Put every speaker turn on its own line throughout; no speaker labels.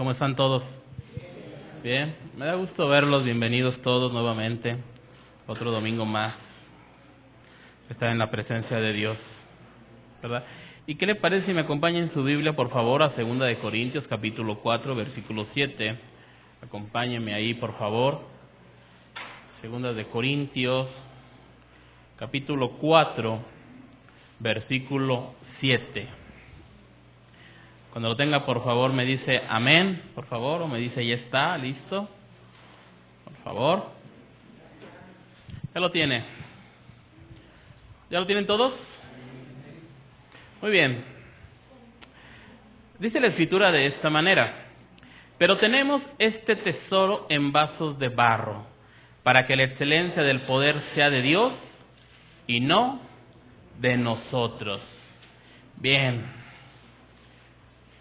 ¿Cómo están todos? Bien, me da gusto verlos, bienvenidos todos nuevamente. Otro domingo más. Estar en la presencia de Dios, ¿verdad? ¿Y qué le parece si me acompaña en su Biblia, por favor, a 2 de Corintios, capítulo 4, versículo 7? Acompáñenme ahí, por favor. 2 de Corintios, capítulo 4, versículo 7. Cuando lo tenga, por favor, me dice amén, por favor, o me dice ya está, listo. Por favor. ¿Ya lo tiene? ¿Ya lo tienen todos? Muy bien. Dice la Escritura de esta manera: pero tenemos este tesoro en vasos de barro, para que la excelencia del poder sea de Dios y no de nosotros. Bien.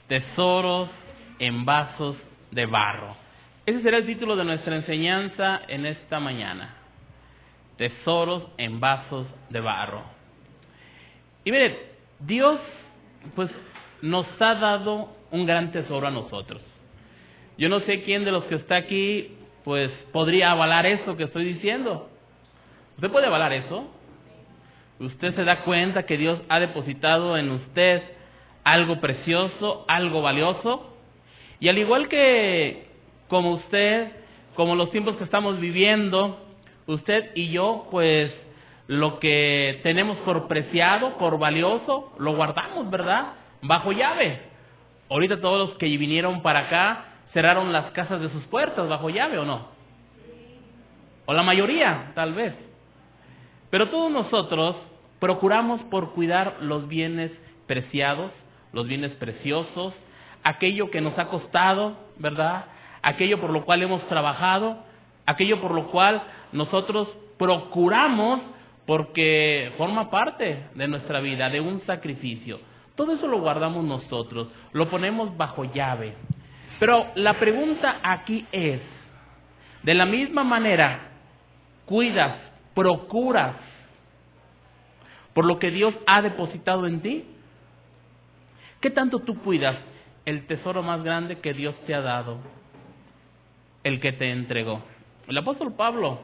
Tesoros en vasos de barro. Ese será el título de nuestra enseñanza en esta mañana. Tesoros en vasos de barro. Y miren, Dios pues nos ha dado un gran tesoro a nosotros. Yo no sé quién de los que está aquí pues podría avalar eso que estoy diciendo. ¿Usted puede avalar eso? ¿Usted se da cuenta que Dios ha depositado en usted algo precioso, algo valioso? Y al igual que como usted, como los tiempos que estamos viviendo, usted y yo, pues lo que tenemos por preciado, por valioso, lo guardamos, ¿verdad? Bajo llave. Ahorita todos los que vinieron para acá cerraron las casas de sus puertas bajo llave, ¿o no? O la mayoría, tal vez. Pero todos nosotros procuramos por cuidar los bienes preciados, los bienes preciosos, aquello que nos ha costado, ¿verdad? Aquello por lo cual hemos trabajado, aquello por lo cual nosotros procuramos porque forma parte de nuestra vida, de un sacrificio. Todo eso lo guardamos nosotros, lo ponemos bajo llave. Pero la pregunta aquí es, de la misma manera, ¿cuidas, procuras por lo que Dios ha depositado en ti? ¿Qué tanto tú cuidas el tesoro más grande que Dios te ha dado, el que te entregó? El apóstol Pablo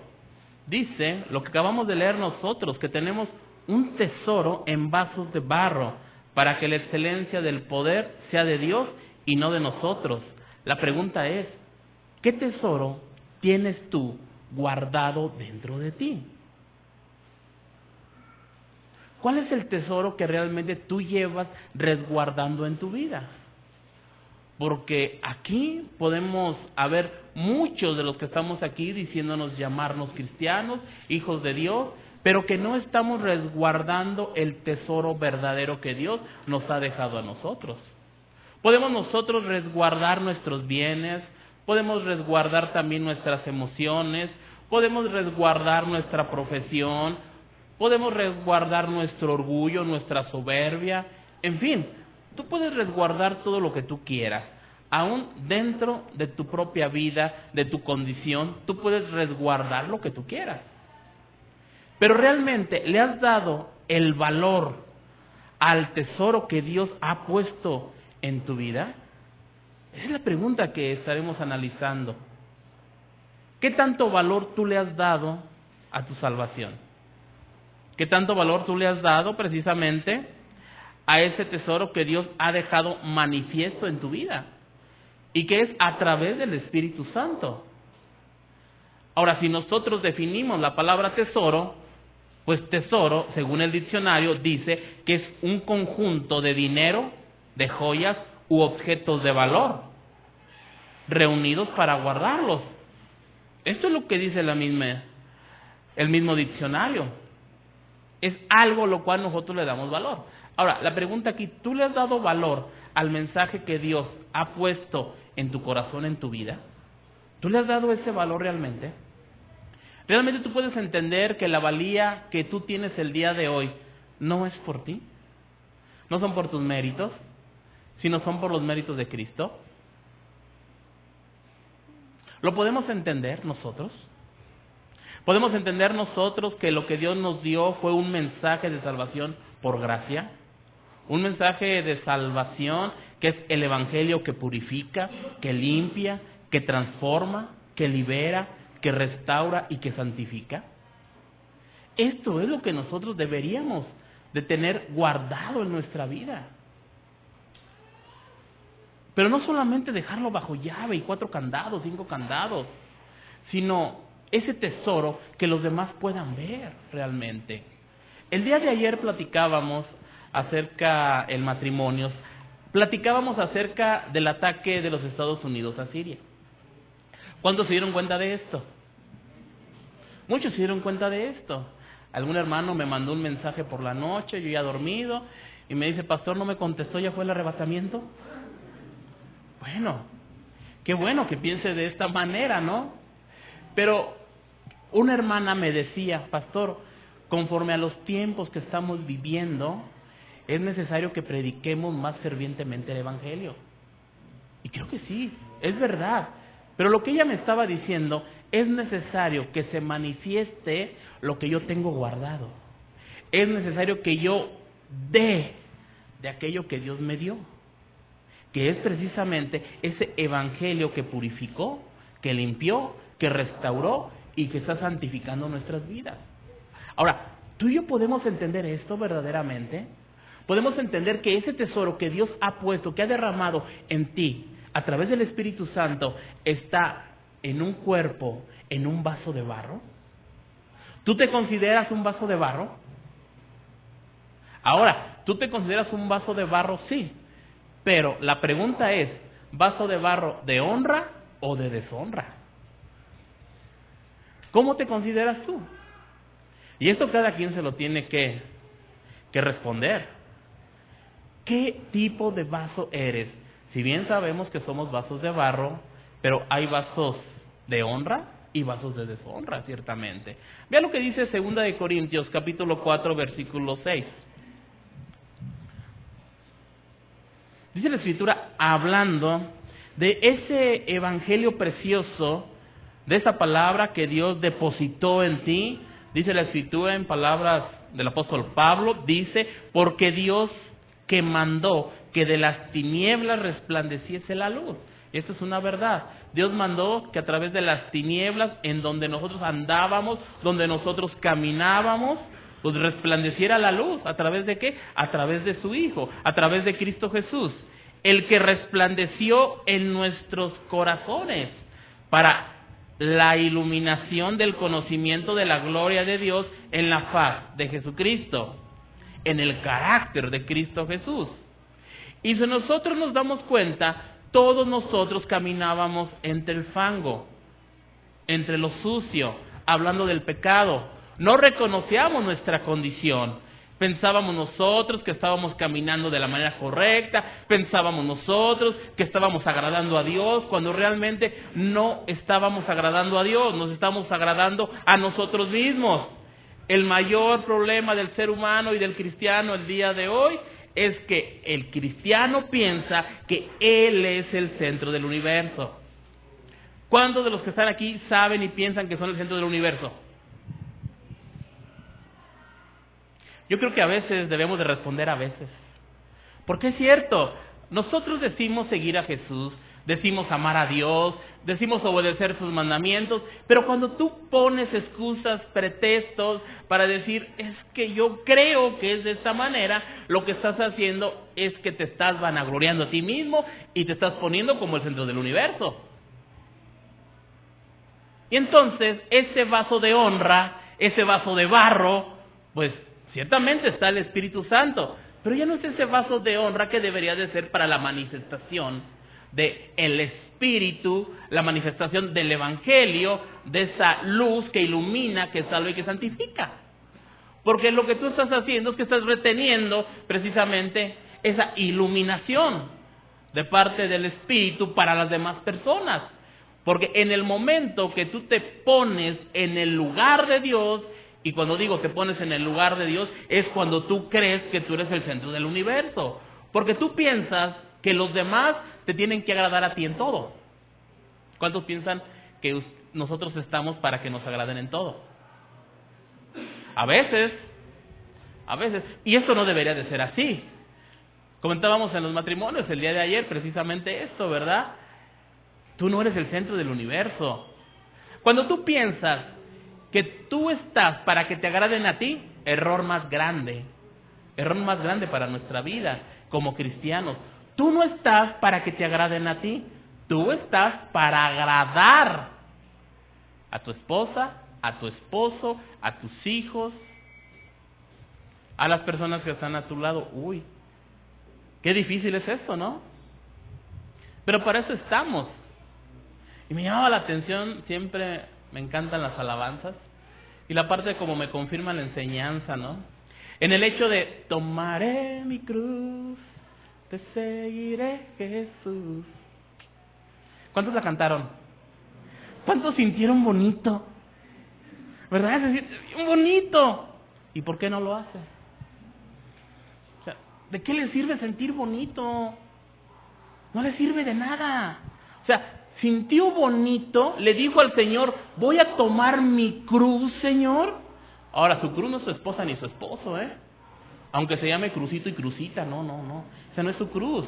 dice lo que acabamos de leer nosotros, que tenemos un tesoro en vasos de barro, para que la excelencia del poder sea de Dios y no de nosotros. La pregunta es, ¿qué tesoro tienes tú guardado dentro de ti? ¿Cuál es el tesoro que realmente tú llevas resguardando en tu vida? Porque aquí podemos haber muchos de los que estamos aquí diciéndonos llamarnos cristianos, hijos de Dios, pero que no estamos resguardando el tesoro verdadero que Dios nos ha dejado a nosotros. Podemos nosotros resguardar nuestros bienes, podemos resguardar también nuestras emociones, podemos resguardar nuestra profesión, podemos resguardar nuestro orgullo, nuestra soberbia, en fin, tú puedes resguardar todo lo que tú quieras, aún dentro de tu propia vida, de tu condición, tú puedes resguardar lo que tú quieras. Pero realmente, ¿le has dado el valor al tesoro que Dios ha puesto en tu vida? Esa es la pregunta que estaremos analizando. ¿Qué tanto valor tú le has dado a tu salvación? ¿Qué tanto valor tú le has dado precisamente a ese tesoro que Dios ha dejado manifiesto en tu vida? Y que es a través del Espíritu Santo. Ahora, si nosotros definimos la palabra tesoro, pues tesoro, según el diccionario, dice que es un conjunto de dinero, de joyas u objetos de valor, reunidos para guardarlos. Esto es lo que dice el mismo diccionario. Es algo lo cual nosotros le damos valor. Ahora, la pregunta aquí, ¿tú le has dado valor al mensaje que Dios ha puesto en tu corazón, en tu vida? ¿Tú le has dado ese valor realmente? ¿Realmente tú puedes entender que la valía que tú tienes el día de hoy no es por ti? No son por tus méritos, sino son por los méritos de Cristo. ¿Lo podemos entender nosotros? ¿Podemos entender nosotros que lo que Dios nos dio fue un mensaje de salvación por gracia? Un mensaje de salvación que es el evangelio que purifica, que limpia, que transforma, que libera, que restaura y que santifica? Esto es lo que nosotros deberíamos de tener guardado en nuestra vida. Pero no solamente dejarlo bajo llave y 4 candados, 5 candados, sino ese tesoro que los demás puedan ver realmente. El día de ayer platicábamos acerca en matrimonios, platicábamos acerca del ataque de los Estados Unidos a Siria. ¿Cuántos se dieron cuenta de esto? Muchos se dieron cuenta de esto. Algún hermano me mandó un mensaje por la noche, yo ya dormido, y me dice: pastor, ¿no me contestó? ¿Ya fue el arrebatamiento? Bueno, qué bueno que piense de esta manera, ¿no? Pero una hermana me decía: pastor, conforme a los tiempos que estamos viviendo, es necesario que prediquemos más fervientemente el evangelio. Y creo que sí, es verdad. Pero lo que ella me estaba diciendo, es necesario que se manifieste lo que yo tengo guardado. Es necesario que yo dé de aquello que Dios me dio, que es precisamente ese evangelio que purificó, que limpió, que restauró y que está santificando nuestras vidas. Ahora, tú y yo podemos entender esto verdaderamente. Podemos entender que ese tesoro que Dios ha puesto, que ha derramado en ti a través del Espíritu Santo, está en un cuerpo, en un vaso de barro. ¿Tú te consideras un vaso de barro? Ahora, ¿tú te consideras un vaso de barro? Sí. Pero la pregunta es: ¿vaso de barro de honra o de deshonra? ¿Cómo te consideras tú? Y esto cada quien se lo tiene que responder. ¿Qué tipo de vaso eres? Si bien sabemos que somos vasos de barro, pero hay vasos de honra y vasos de deshonra, ciertamente. Vea lo que dice 2 de Corintios, capítulo 4, versículo 6. Dice la Escritura, hablando de ese evangelio precioso, de esa palabra que Dios depositó en ti. Dice la Escritura en palabras del apóstol Pablo, dice: porque Dios que mandó que de las tinieblas resplandeciese la luz. Esto es una verdad. Dios mandó que a través de las tinieblas en donde nosotros andábamos, donde nosotros caminábamos, pues resplandeciera la luz. ¿A través de qué? A través de su Hijo, a través de Cristo Jesús, el que resplandeció en nuestros corazones para la iluminación del conocimiento de la gloria de Dios en la faz de Jesucristo, en el carácter de Cristo Jesús. Y si nosotros nos damos cuenta, todos nosotros caminábamos entre el fango, entre lo sucio, hablando del pecado. No reconocíamos nuestra condición. Pensábamos nosotros que estábamos caminando de la manera correcta, pensábamos nosotros que estábamos agradando a Dios, cuando realmente no estábamos agradando a Dios, nos estamos agradando a nosotros mismos. El mayor problema del ser humano y del cristiano el día de hoy es que el cristiano piensa que él es el centro del universo. ¿Cuántos de los que están aquí saben y piensan que son el centro del universo? Yo creo que a veces debemos de responder a veces. Porque es cierto, nosotros decimos seguir a Jesús, decimos amar a Dios, decimos obedecer sus mandamientos, pero cuando tú pones excusas, pretextos para decir, es que yo creo que es de esta manera, lo que estás haciendo es que te estás vanagloriando a ti mismo y te estás poniendo como el centro del universo. Y entonces, ese vaso de honra, ese vaso de barro, pues ciertamente está el Espíritu Santo, pero ya no es ese vaso de honra que debería de ser para la manifestación del Espíritu, la manifestación del Evangelio, de esa luz que ilumina, que salva y que santifica. Porque lo que tú estás haciendo es que estás reteniendo precisamente esa iluminación de parte del Espíritu para las demás personas. Porque en el momento que tú te pones en el lugar de Dios, y cuando digo te pones en el lugar de Dios, es cuando tú crees que tú eres el centro del universo. Porque tú piensas que los demás te tienen que agradar a ti en todo. ¿Cuántos piensan que nosotros estamos para que nos agraden en todo? A veces, y esto no debería de ser así. Comentábamos en los matrimonios el día de ayer precisamente esto, ¿verdad? Tú no eres el centro del universo. Cuando tú piensas que tú estás para que te agraden a ti, error más grande para nuestra vida como cristianos. Tú no estás para que te agraden a ti, tú estás para agradar a tu esposa, a tu esposo, a tus hijos, a las personas que están a tu lado. Uy, qué difícil es esto, ¿no? Pero para eso estamos. Y me llamaba la atención, siempre me encantan las alabanzas, y la parte como me confirma la enseñanza, ¿no? En el hecho de, tomaré mi cruz, te seguiré, Jesús. ¿Cuántos la cantaron? ¿Cuántos sintieron bonito? ¿Verdad? Se siente bien bonito. ¿Y por qué no lo hace? O sea, ¿de qué le sirve sentir bonito? No le sirve de nada. O sea, sintió bonito, le dijo al Señor, voy a tomar mi cruz, Señor. Ahora, su cruz no es su esposa ni su esposo, aunque se llame Crucito y Crucita, no. Esa no es su cruz.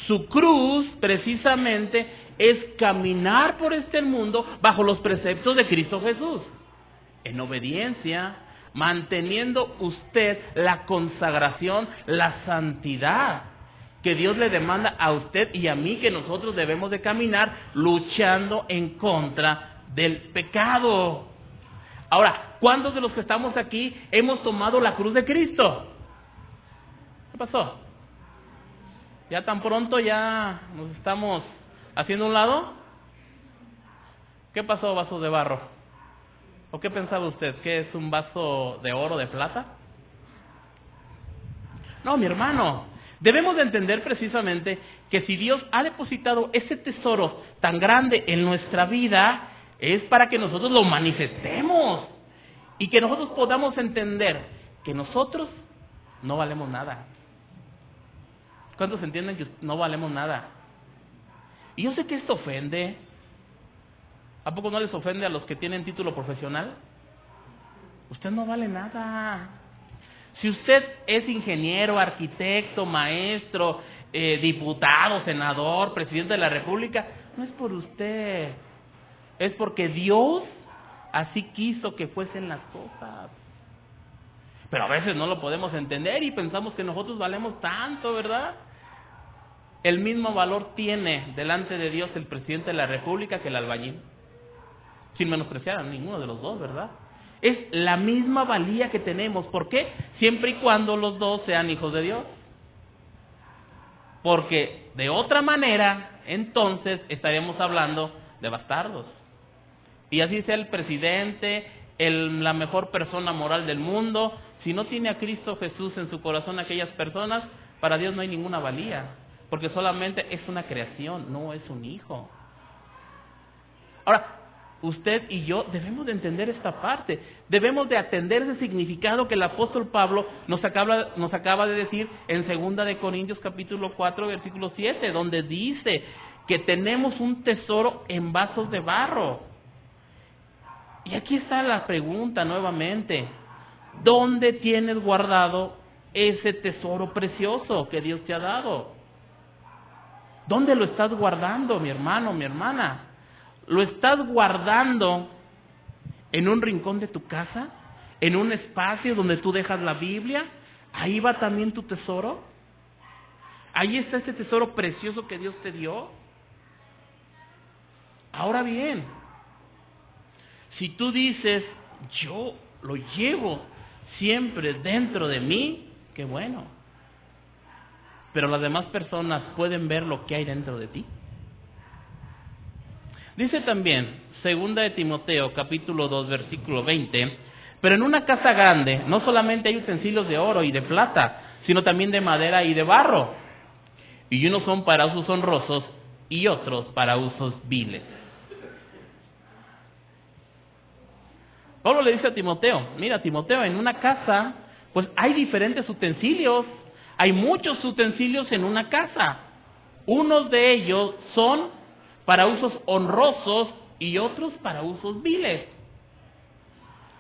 Su cruz, precisamente, es caminar por este mundo bajo los preceptos de Cristo Jesús. En obediencia, manteniendo usted la consagración, la santidad que Dios le demanda a usted y a mí, que nosotros debemos de caminar luchando en contra del pecado. Ahora, ¿cuántos de los que estamos aquí hemos tomado la cruz de Cristo? ¿Qué pasó? ¿Ya tan pronto ya nos estamos haciendo a un lado? ¿Qué pasó, vaso de barro? ¿O qué pensaba usted? ¿Qué es un vaso de oro, de plata? No, mi hermano, debemos de entender precisamente que si Dios ha depositado ese tesoro tan grande en nuestra vida, es para que nosotros lo manifestemos y que nosotros podamos entender que nosotros no valemos nada. ¿Cuántos entienden que no valemos nada? Y yo sé que esto ofende. ¿A poco no les ofende a los que tienen título profesional? Usted no vale nada. Si usted es ingeniero, arquitecto, maestro, diputado, senador, presidente de la República, no es por usted. Es porque Dios así quiso que fuesen las cosas. Pero a veces no lo podemos entender y pensamos que nosotros valemos tanto, ¿verdad? El mismo valor tiene delante de Dios el presidente de la República que el albañil. Sin menospreciar a ninguno de los dos, ¿verdad? Es la misma valía que tenemos. ¿Por qué? Siempre y cuando los dos sean hijos de Dios. Porque de otra manera, entonces estaremos hablando de bastardos. Y así sea el presidente, la mejor persona moral del mundo, si no tiene a Cristo Jesús en su corazón, aquellas personas, para Dios no hay ninguna valía. Porque solamente es una creación, no es un hijo. Ahora, usted y yo debemos de entender esta parte. Debemos de atender ese significado que el apóstol Pablo nos acaba de decir en 2 de Corintios capítulo 4, versículo 7, donde dice que tenemos un tesoro en vasos de barro. Y aquí está la pregunta nuevamente. ¿Dónde tienes guardado ese tesoro precioso que Dios te ha dado? ¿Dónde lo estás guardando, mi hermano, mi hermana? ¿Lo estás guardando en un rincón de tu casa? ¿En un espacio donde tú dejas la Biblia? ¿Ahí va también tu tesoro? ¿Ahí está ese tesoro precioso que Dios te dio? Ahora bien, si tú dices, yo lo llevo siempre dentro de mí, qué bueno. Pero las demás personas pueden ver lo que hay dentro de ti. Dice también, 2 de Timoteo, capítulo 2, versículo 20, pero en una casa grande no solamente hay utensilios de oro y de plata, sino también de madera y de barro. Y unos son para usos honrosos y otros para usos viles. Pablo le dice a Timoteo, mira Timoteo, en una casa pues hay diferentes utensilios, hay muchos utensilios en una casa. Unos de ellos son para usos honrosos y otros para usos viles.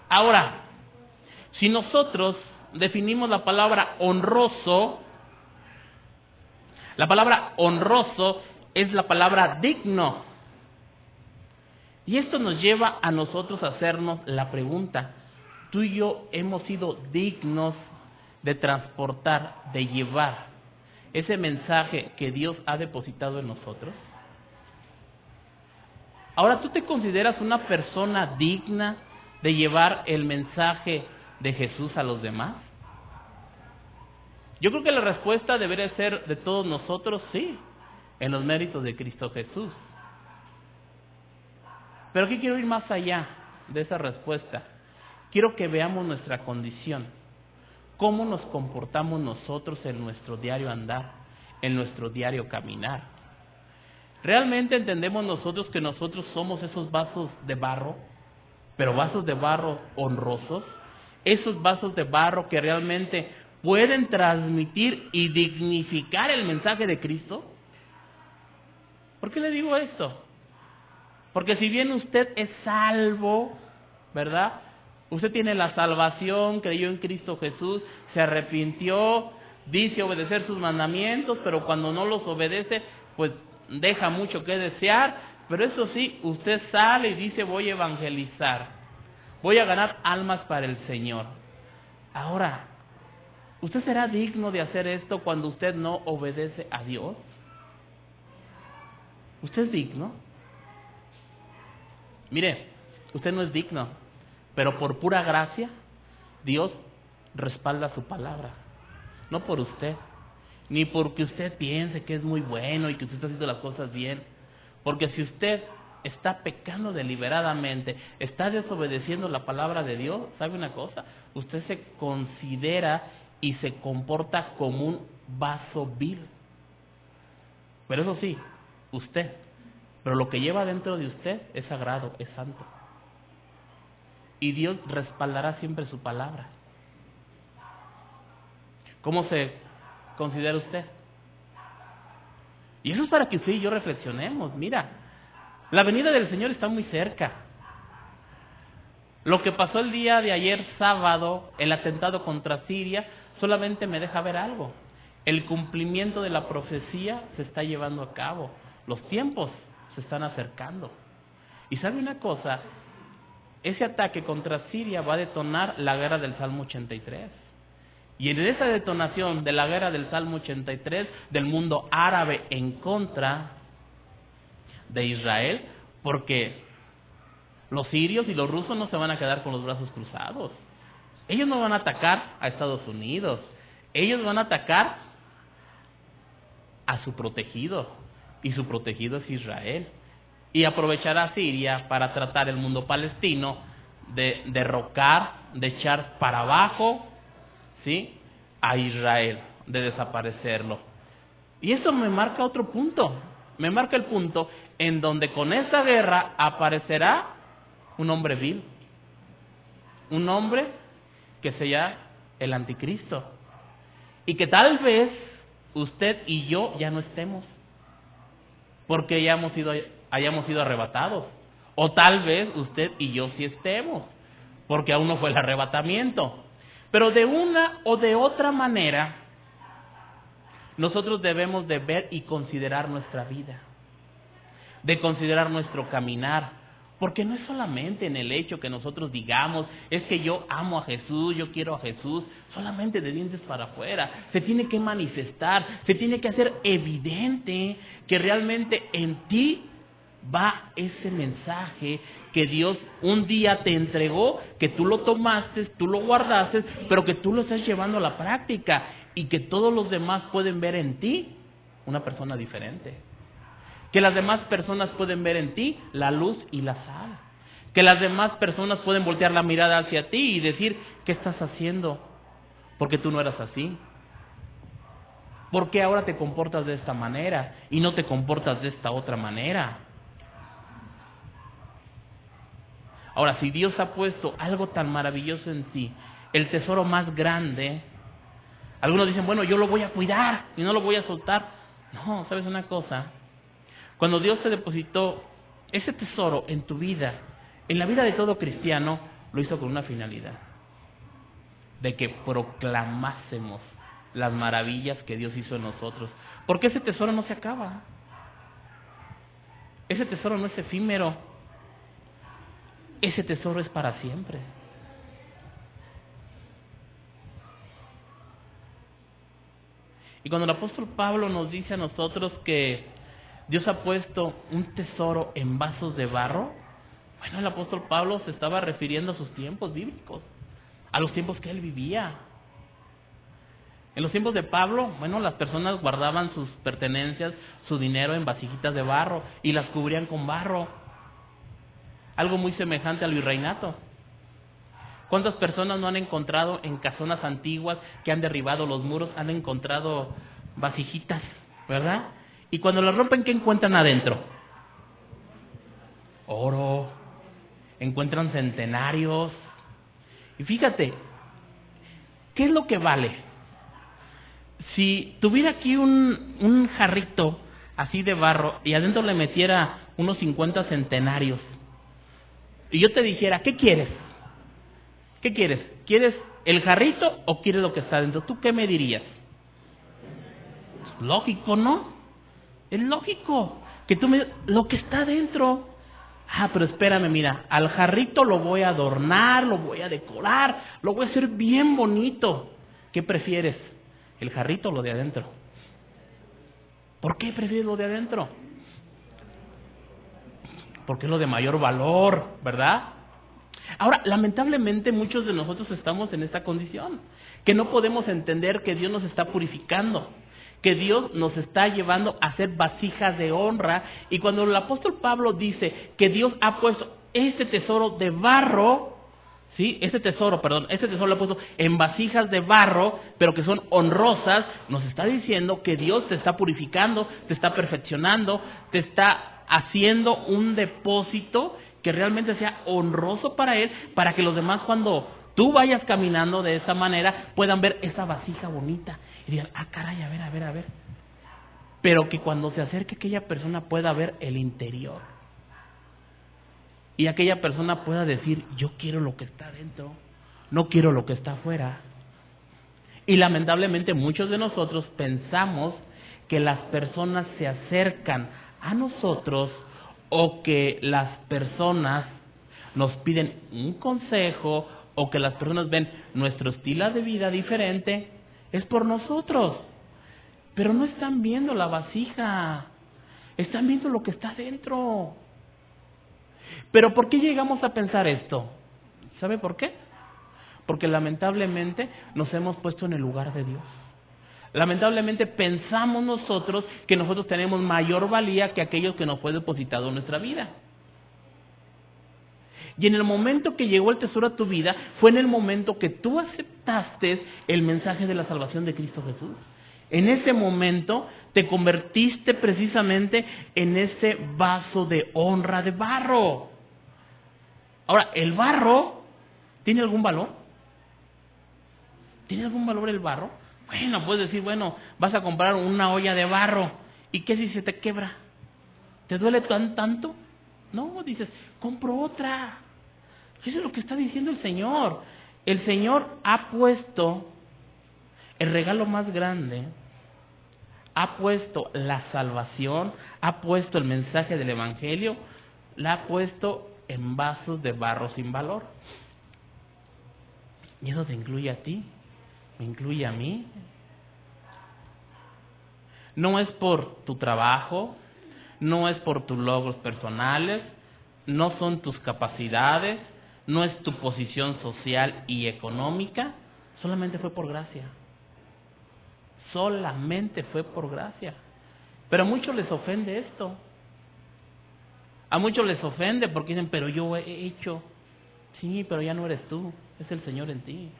Ahora, si nosotros definimos la palabra honroso, La palabra honroso es la palabra digno. Y esto nos lleva a nosotros a hacernos la pregunta: ¿tú y yo hemos sido dignos de transportar, de llevar ese mensaje que Dios ha depositado en nosotros? Ahora, ¿tú te consideras una persona digna de llevar el mensaje de Jesús a los demás? Yo creo que la respuesta debería ser de todos nosotros: sí, en los méritos de Cristo Jesús. Pero aquí quiero ir más allá de esa respuesta. Quiero que veamos nuestra condición, cómo nos comportamos nosotros en nuestro diario andar, en nuestro diario caminar. ¿Realmente entendemos nosotros que nosotros somos esos vasos de barro, pero vasos de barro honrosos? Esos vasos de barro que realmente pueden transmitir y dignificar el mensaje de Cristo. ¿Por qué le digo esto? Porque si bien usted es salvo, ¿verdad? Usted tiene la salvación, creyó en Cristo Jesús, se arrepintió, dice obedecer sus mandamientos, pero cuando no los obedece, pues deja mucho que desear. Pero eso sí, usted sale y dice: voy a evangelizar, voy a ganar almas para el Señor. Ahora, ¿usted será digno de hacer esto cuando usted no obedece a Dios? ¿Usted es digno? Mire, usted no es digno, pero por pura gracia, Dios respalda su palabra. No por usted, ni porque usted piense que es muy bueno y que usted está haciendo las cosas bien. Porque si usted está pecando deliberadamente, está desobedeciendo la palabra de Dios, ¿sabe una cosa? Usted se considera y se comporta como un vaso vil. Pero eso sí, usted. Pero lo que lleva dentro de usted es sagrado, es santo. Y Dios respaldará siempre su palabra. ¿Cómo se considera usted? Y eso es para que usted y yo reflexionemos. Mira, la venida del Señor está muy cerca. Lo que pasó el día de ayer sábado, el atentado contra Siria, solamente me deja ver algo. El cumplimiento de la profecía se está llevando a cabo. Los tiempos se están acercando. Y sabe una cosa, ese ataque contra Siria va a detonar la guerra del Salmo 83. Y en esa detonación de la guerra del Salmo 83, del mundo árabe en contra de Israel, porque los sirios y los rusos no se van a quedar con los brazos cruzados. Ellos no van a atacar a Estados Unidos. Ellos van a atacar a su protegido. Y su protegido es Israel. Y aprovechará Siria para tratar el mundo palestino de derrocar, de echar para abajo, ¿sí?, a Israel, de desaparecerlo. Y eso me marca otro punto. Me marca el punto en donde con esta guerra aparecerá un hombre vil. Un hombre que sea el anticristo. Y que tal vez usted y yo ya no estemos, porque hayamos sido arrebatados. O tal vez usted y yo sí estemos, porque aún no fue el arrebatamiento. Pero de una o de otra manera, nosotros debemos de ver y considerar nuestra vida, de considerar nuestro caminar, porque no es solamente en el hecho que nosotros digamos: es que yo amo a Jesús, yo quiero a Jesús, solamente de dientes para afuera. Se tiene que manifestar, se tiene que hacer evidente que realmente en ti va ese mensaje que Dios un día te entregó, que tú lo tomaste, tú lo guardaste, pero que tú lo estás llevando a la práctica y que todos los demás pueden ver en ti una persona diferente. Que las demás personas pueden ver en ti la luz y la sal. Que las demás personas pueden voltear la mirada hacia ti y decir: ¿qué estás haciendo? Porque tú no eras así. ¿Por qué ahora te comportas de esta manera y no te comportas de esta otra manera? Ahora, si Dios ha puesto algo tan maravilloso en ti, el tesoro más grande, algunos dicen: bueno, yo lo voy a cuidar y no lo voy a soltar. No, ¿sabes una cosa? Cuando Dios te depositó ese tesoro en tu vida, en la vida de todo cristiano, lo hizo con una finalidad: de que proclamásemos las maravillas que Dios hizo en nosotros. Porque ese tesoro no se acaba. Ese tesoro no es efímero. Ese tesoro es para siempre. Y cuando el apóstol Pablo nos dice a nosotros que Dios ha puesto un tesoro en vasos de barro, bueno, el apóstol Pablo se estaba refiriendo a sus tiempos bíblicos, a los tiempos que él vivía. En los tiempos de Pablo, bueno, las personas guardaban sus pertenencias, su dinero en vasijitas de barro y las cubrían con barro. Algo muy semejante al virreinato. ¿Cuántas personas no han encontrado en casonas antiguas que han derribado los muros, han encontrado vasijitas, ¿verdad? Y cuando las rompen, ¿qué encuentran adentro? Oro, encuentran centenarios. Y fíjate, ¿qué es lo que vale? Si tuviera aquí un jarrito así de barro y adentro le metiera unos 50 centenarios y yo te dijera, ¿qué quieres? ¿Qué quieres? ¿Quieres el jarrito o quieres lo que está dentro? ¿Tú qué me dirías? Es lógico, ¿no? Es lógico que tú me... lo que está dentro. Ah, pero espérame, mira, al jarrito lo voy a adornar, lo voy a decorar, lo voy a hacer bien bonito. ¿Qué prefieres? ¿El jarrito o lo de adentro? ¿Por qué prefieres lo de adentro? Porque es lo de mayor valor, ¿verdad? Ahora, lamentablemente muchos de nosotros estamos en esta condición, que no podemos entender que Dios nos está purificando, que Dios nos está llevando a ser vasijas de honra. Y cuando el apóstol Pablo dice que Dios ha puesto este tesoro de barro, ¿sí? Este tesoro lo ha puesto en vasijas de barro, pero que son honrosas, nos está diciendo que Dios te está purificando, te está perfeccionando, te está haciendo un depósito que realmente sea honroso para Él, para que los demás, cuando tú vayas caminando de esa manera, puedan ver esa vasija bonita y digan, ah, caray, a ver. Pero que cuando se acerque aquella persona pueda ver el interior. Y aquella persona pueda decir, yo quiero lo que está dentro, no quiero lo que está afuera. Y lamentablemente muchos de nosotros pensamos que las personas se acercan a nosotros o que las personas nos piden un consejo o que las personas ven nuestro estilo de vida diferente, es por nosotros. Pero no están viendo la vasija, están viendo lo que está dentro. Pero ¿por qué llegamos a pensar esto? ¿Sabe por qué? Porque lamentablemente nos hemos puesto en el lugar de Dios. Lamentablemente pensamos nosotros que nosotros tenemos mayor valía que aquellos que nos fue depositado en nuestra vida. Y en el momento que llegó el tesoro a tu vida, fue en el momento que tú aceptaste el mensaje de la salvación de Cristo Jesús. En ese momento te convertiste precisamente en ese vaso de honra de barro. Ahora, ¿el barro tiene algún valor? ¿Tiene algún valor el barro? Bueno, puedes decir, bueno, vas a comprar una olla de barro. ¿Y qué si se te quebra? ¿Te duele tanto? No, dices, compro otra. Eso es lo que está diciendo el Señor. El Señor ha puesto el regalo más grande, ha puesto la salvación, ha puesto el mensaje del Evangelio, la ha puesto en vasos de barro sin valor. Y eso te incluye a ti, me incluye a mí. No es por tu trabajo, no es por tus logros personales, no son tus capacidades, no es tu posición social y económica, solamente fue por gracia. Solamente fue por gracia. Pero a muchos les ofende esto. A muchos les ofende porque dicen, pero yo he hecho. Sí, pero ya no eres tú, es el Señor en ti.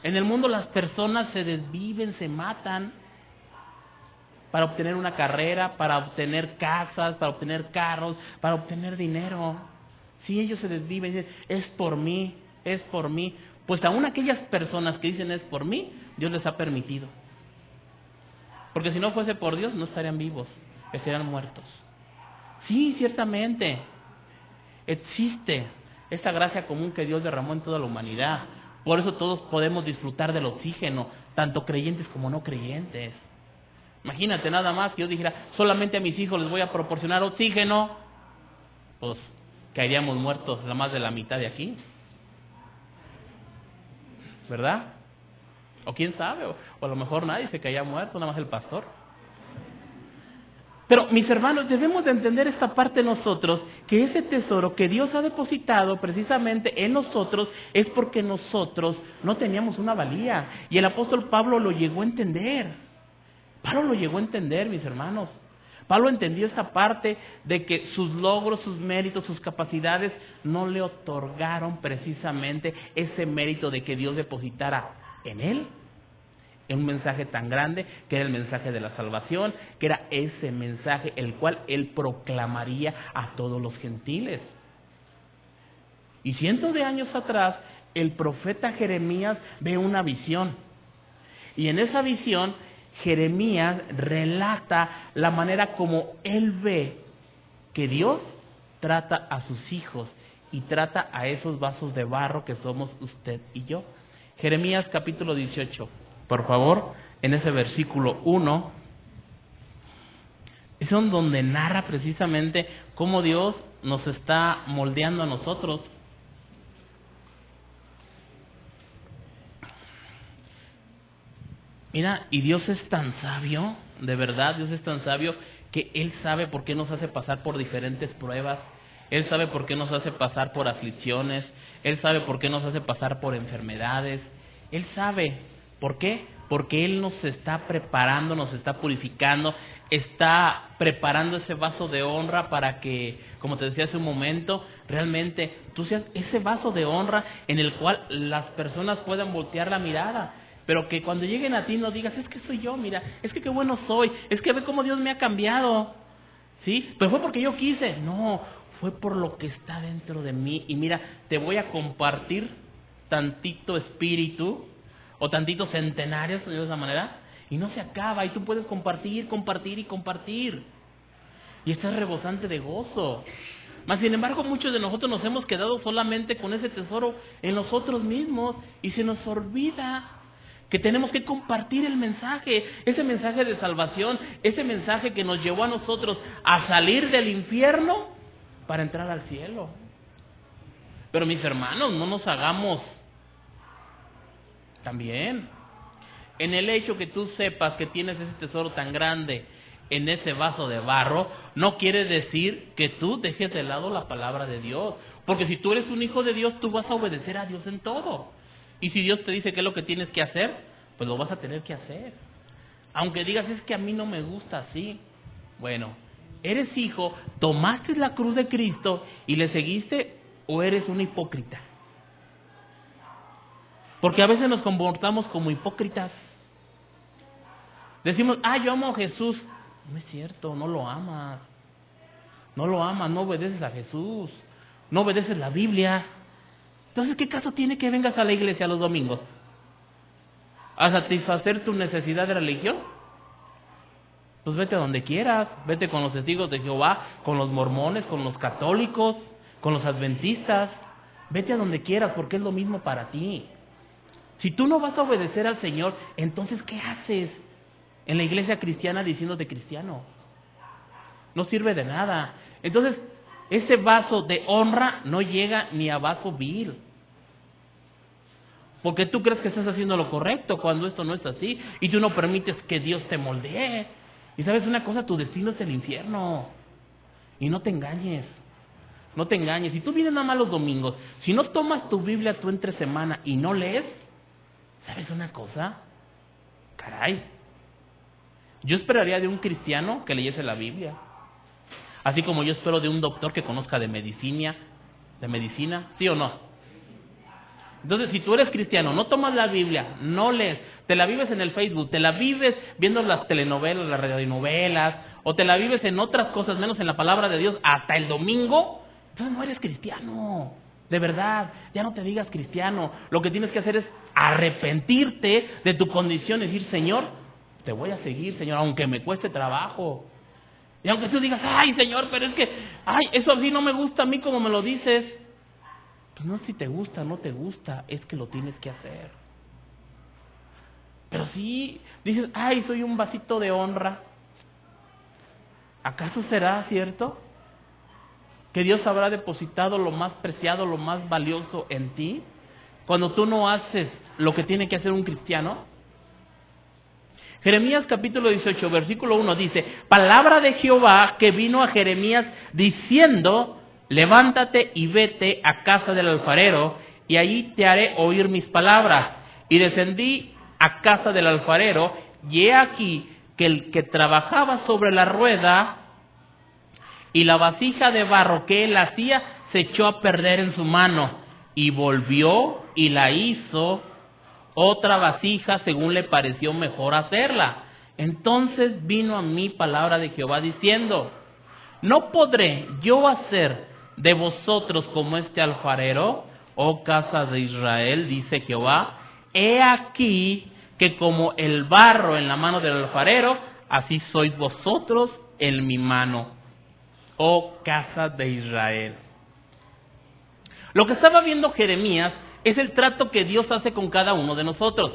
En el mundo las personas se desviven, se matan para obtener una carrera, para obtener casas, para obtener carros, para obtener dinero. Sí, ellos se desviven y dicen, es por mí, es por mí. Pues aún aquellas personas que dicen es por mí, Dios les ha permitido. Porque si no fuese por Dios, no estarían vivos, estarían muertos. Sí, ciertamente, existe esta gracia común que Dios derramó en toda la humanidad. Por eso todos podemos disfrutar del oxígeno, tanto creyentes como no creyentes. Imagínate nada más que yo dijera, solamente a mis hijos les voy a proporcionar oxígeno, pues caeríamos muertos la más de la mitad de aquí, ¿verdad? O quién sabe, o a lo mejor nadie se caía muerto, nada más el pastor. Pero mis hermanos, debemos de entender esta parte nosotros, que ese tesoro que Dios ha depositado precisamente en nosotros es porque nosotros no teníamos una valía. Y el apóstol Pablo lo llegó a entender. Pablo lo llegó a entender, mis hermanos. Pablo entendió esta parte de que sus logros, sus méritos, sus capacidades no le otorgaron precisamente ese mérito de que Dios depositara en él un mensaje tan grande, que era el mensaje de la salvación, que era ese mensaje el cual él proclamaría a todos los gentiles. Y cientos de años atrás, el profeta Jeremías ve una visión. Y en esa visión, Jeremías relata la manera como él ve que Dios trata a sus hijos y trata a esos vasos de barro que somos usted y yo. Jeremías capítulo 18, por favor, en ese versículo 1, es donde narra precisamente cómo Dios nos está moldeando a nosotros. Mira, y Dios es tan sabio, de verdad, Dios es tan sabio que Él sabe por qué nos hace pasar por diferentes pruebas, Él sabe por qué nos hace pasar por aflicciones, Él sabe por qué nos hace pasar por enfermedades, Él sabe, ¿por qué? Porque Él nos está preparando, nos está purificando, está preparando ese vaso de honra para que, como te decía hace un momento, realmente tú seas ese vaso de honra en el cual las personas puedan voltear la mirada. Pero que cuando lleguen a ti no digas, es que soy yo, mira, es que qué bueno soy, es que ve cómo Dios me ha cambiado, ¿sí? Pero fue porque yo quise, no, fue por lo que está dentro de mí. Y mira, te voy a compartir tantito espíritu, o tantitos centenarios, de esa manera, y no se acaba, y tú puedes compartir, compartir y compartir. Y estás rebosante de gozo. Mas sin embargo, muchos de nosotros nos hemos quedado solamente con ese tesoro en nosotros mismos, y se nos olvida que tenemos que compartir el mensaje, ese mensaje de salvación, ese mensaje que nos llevó a nosotros a salir del infierno para entrar al cielo. Pero mis hermanos, no nos hagamos también en el hecho que tú sepas que tienes ese tesoro tan grande en ese vaso de barro, no quiere decir que tú dejes de lado la palabra de Dios, porque si tú eres un hijo de Dios, tú vas a obedecer a Dios en todo. Y si Dios te dice qué es lo que tienes que hacer, pues lo vas a tener que hacer. Aunque digas, es que a mí no me gusta así. Bueno, ¿eres hijo, tomaste la cruz de Cristo y le seguiste, o eres un hipócrita? Porque a veces nos comportamos como hipócritas. Decimos, yo amo a Jesús. No es cierto, no lo amas. No lo amas, no obedeces a Jesús. No obedeces la Biblia. Entonces, ¿qué caso tiene que vengas a la iglesia los domingos? ¿A satisfacer tu necesidad de religión? Pues vete a donde quieras. Vete con los testigos de Jehová, con los mormones, con los católicos, con los adventistas. Vete a donde quieras, porque es lo mismo para ti. Si tú no vas a obedecer al Señor, entonces ¿qué haces en la iglesia cristiana diciéndote cristiano? No sirve de nada. Entonces, ese vaso de honra no llega ni a vaso vil. Porque tú crees que estás haciendo lo correcto cuando esto no es así. Y tú no permites que Dios te moldee. Y sabes una cosa, tu destino es el infierno. Y no te engañes. No te engañes. Si tú vienes nada más los domingos, si no tomas tu Biblia tú entre semana y no lees, ¿sabes una cosa? Caray. Yo esperaría de un cristiano que leyese la Biblia. Así como yo espero de un doctor que conozca de medicina, ¿sí o no? Entonces, si tú eres cristiano, no tomas la Biblia, no lees, te la vives en el Facebook, te la vives viendo las telenovelas, las radionovelas, o te la vives en otras cosas, menos en la palabra de Dios, hasta el domingo, entonces no eres cristiano. De verdad, ya no te digas cristiano. Lo que tienes que hacer es arrepentirte de tu condición y decir, Señor, te voy a seguir, Señor, aunque me cueste trabajo. Y aunque tú digas, ay, Señor, pero es que, eso sí no me gusta a mí como me lo dices. Pues no, si te gusta o no te gusta, es que lo tienes que hacer. Pero sí, Dices, ay, soy un vasito de honra. ¿Acaso será cierto que Dios habrá depositado lo más preciado, lo más valioso en ti, cuando tú no haces lo que tiene que hacer un cristiano? Jeremías capítulo 18, versículo 1 dice, palabra de Jehová que vino a Jeremías diciendo, levántate y vete a casa del alfarero, y allí te haré oír mis palabras. Y descendí a casa del alfarero, y he aquí que el que trabajaba sobre la rueda y la vasija de barro que él hacía se echó a perder en su mano, y volvió y la hizo otra vasija según le pareció mejor hacerla. Entonces vino a mí palabra de Jehová diciendo, ¿no podré yo hacer de vosotros como este alfarero, oh casa de Israel? Dice Jehová, he aquí que como el barro en la mano del alfarero, así sois vosotros en mi mano, oh casa de Israel. Lo que estaba viendo Jeremías es el trato que Dios hace con cada uno de nosotros.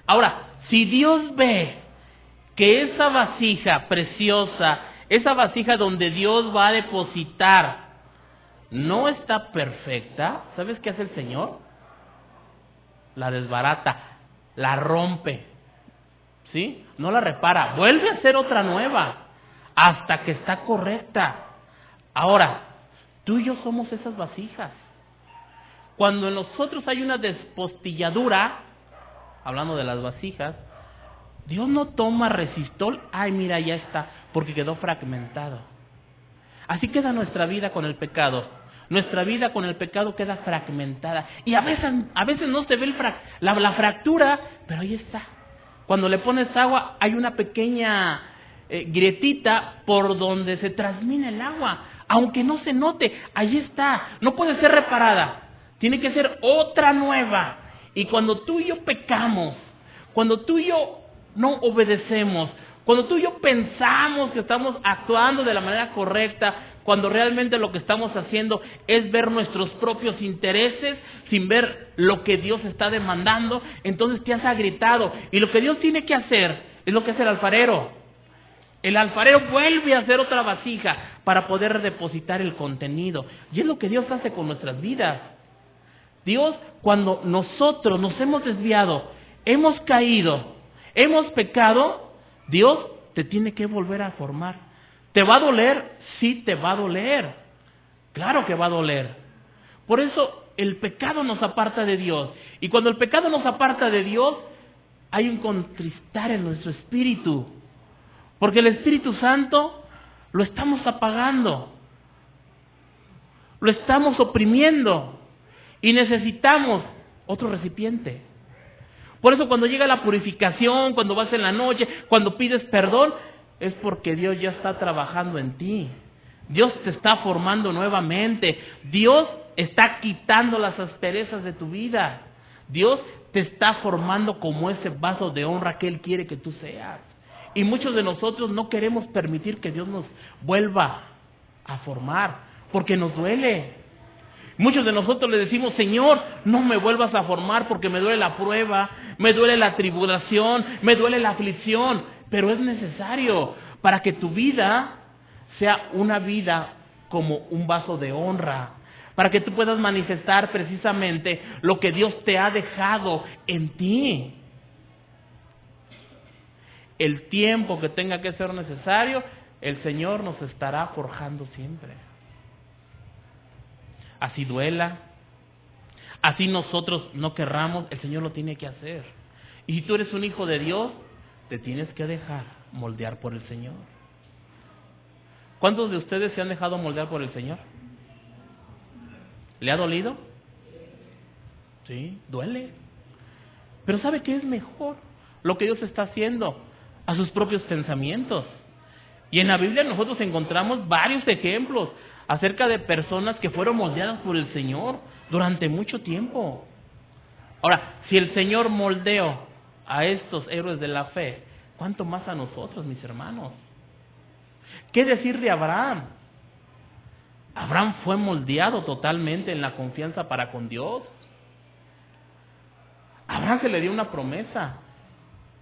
Ahora, si Dios ve que esa vasija preciosa, esa vasija donde Dios va a depositar, no está perfecta, ¿sabes qué hace el Señor? La desbarata, la rompe, ¿sí? No la repara, vuelve a hacer otra nueva, hasta que está correcta. Ahora, tú y yo somos esas vasijas. Cuando en nosotros hay una despostilladura, hablando de las vasijas, Dios no toma resistol, ay mira ya está, porque quedó fragmentado. Así queda nuestra vida con el pecado. Nuestra vida con el pecado queda fragmentada. Y a veces no se ve la fractura, pero ahí está. Cuando le pones agua hay una pequeña grietita por donde se transmina el agua. Aunque no se note, ahí está. No puede ser reparada. Tiene que ser otra nueva. Y cuando tú y yo pecamos, cuando tú y yo no obedecemos, cuando tú y yo pensamos que estamos actuando de la manera correcta, cuando realmente lo que estamos haciendo es ver nuestros propios intereses sin ver lo que Dios está demandando, entonces te has agrietado. Y lo que Dios tiene que hacer es lo que hace el alfarero. El alfarero vuelve a hacer otra vasija para poder depositar el contenido. Y es lo que Dios hace con nuestras vidas. Dios, cuando nosotros nos hemos desviado, hemos caído, hemos pecado, Dios te tiene que volver a formar. ¿Te va a doler? Sí, te va a doler. Claro que va a doler. Por eso el pecado nos aparta de Dios. Y cuando el pecado nos aparta de Dios, hay un contristar en nuestro espíritu. Porque el Espíritu Santo lo estamos apagando. Lo estamos oprimiendo. Y necesitamos otro recipiente. Por eso cuando llega la purificación, cuando vas en la noche, cuando pides perdón, es porque Dios ya está trabajando en ti. Dios te está formando nuevamente. Dios está quitando las asperezas de tu vida. Dios te está formando como ese vaso de honra que Él quiere que tú seas. Y muchos de nosotros no queremos permitir que Dios nos vuelva a formar, porque nos duele. Muchos de nosotros le decimos, Señor, no me vuelvas a formar porque me duele la prueba, me duele la tribulación, me duele la aflicción. Pero es necesario para que tu vida sea una vida como un vaso de honra, para que tú puedas manifestar precisamente lo que Dios te ha dejado en ti. El tiempo que tenga que ser necesario, el Señor nos estará forjando siempre. Así duela, así nosotros no querramos, el Señor lo tiene que hacer. Y si tú eres un hijo de Dios, te tienes que dejar moldear por el Señor. ¿Cuántos de ustedes se han dejado moldear por el Señor? ¿Le ha dolido? Sí, duele. Pero ¿sabe qué es mejor? Lo que Dios está haciendo a sus propios pensamientos. Y en la Biblia nosotros encontramos varios ejemplos acerca de personas que fueron moldeadas por el Señor durante mucho tiempo. Ahora, si el Señor moldeó a estos héroes de la fe, ¿cuánto más a nosotros, mis hermanos? ¿Qué decir de Abraham? Abraham fue moldeado totalmente en la confianza para con Dios. A Abraham se le dio una promesa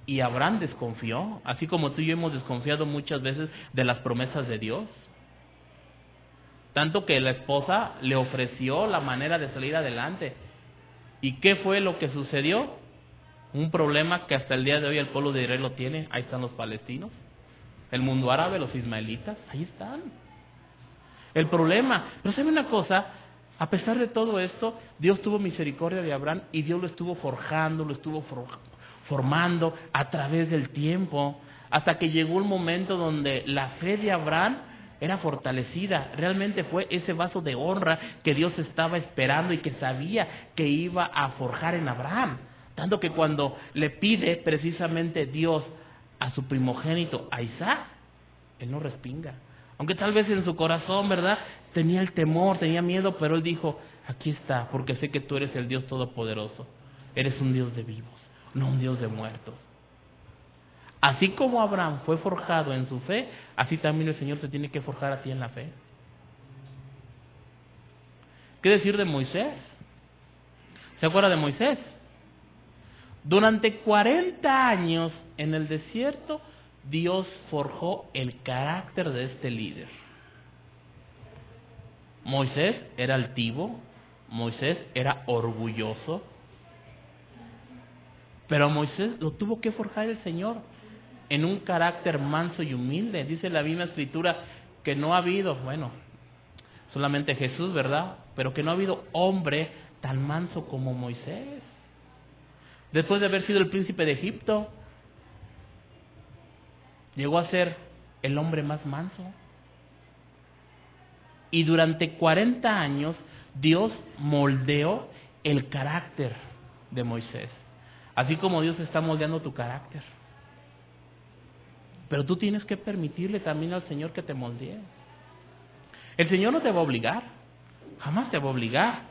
Y Abraham desconfió, así como tú y yo hemos desconfiado muchas veces de las promesas de Dios. Tanto que la esposa le ofreció la manera de salir adelante. ¿Y qué fue lo que sucedió? Un problema que hasta el día de hoy el pueblo de Israel lo tiene. Ahí están los palestinos, el mundo árabe, los ismaelitas, ahí están. El problema, pero ¿sabe una cosa? A pesar de todo esto, Dios tuvo misericordia de Abraham y Dios lo estuvo forjando, lo estuvo formando a través del tiempo, hasta que llegó un momento donde la fe de Abraham era fortalecida. Realmente fue ese vaso de honra que Dios estaba esperando y que sabía que iba a forjar en Abraham. Tanto que cuando le pide precisamente Dios a su primogénito, a Isaac, él no respinga. Aunque tal vez en su corazón, ¿verdad?, tenía el temor, tenía miedo, pero él dijo, aquí está, porque sé que tú eres el Dios Todopoderoso. Eres un Dios de vivos, no un Dios de muertos. Así como Abraham fue forjado en su fe, así también el Señor te tiene que forjar a ti en la fe. ¿Qué decir de Moisés? ¿Se acuerda de Moisés? Durante 40 años en el desierto, Dios forjó el carácter de este líder. Moisés era altivo, Moisés era orgulloso, pero Moisés lo tuvo que forjar el Señor en un carácter manso y humilde. Dice la misma Escritura que no ha habido, bueno, solamente Jesús, ¿verdad?, pero que no ha habido hombre tan manso como Moisés. Después de haber sido el príncipe de Egipto, llegó a ser el hombre más manso. Y durante 40 años Dios moldeó el carácter de Moisés, así como Dios está moldeando tu carácter. Pero tú tienes que permitirle también al Señor que te moldee. El Señor no te va a obligar, jamás te va a obligar.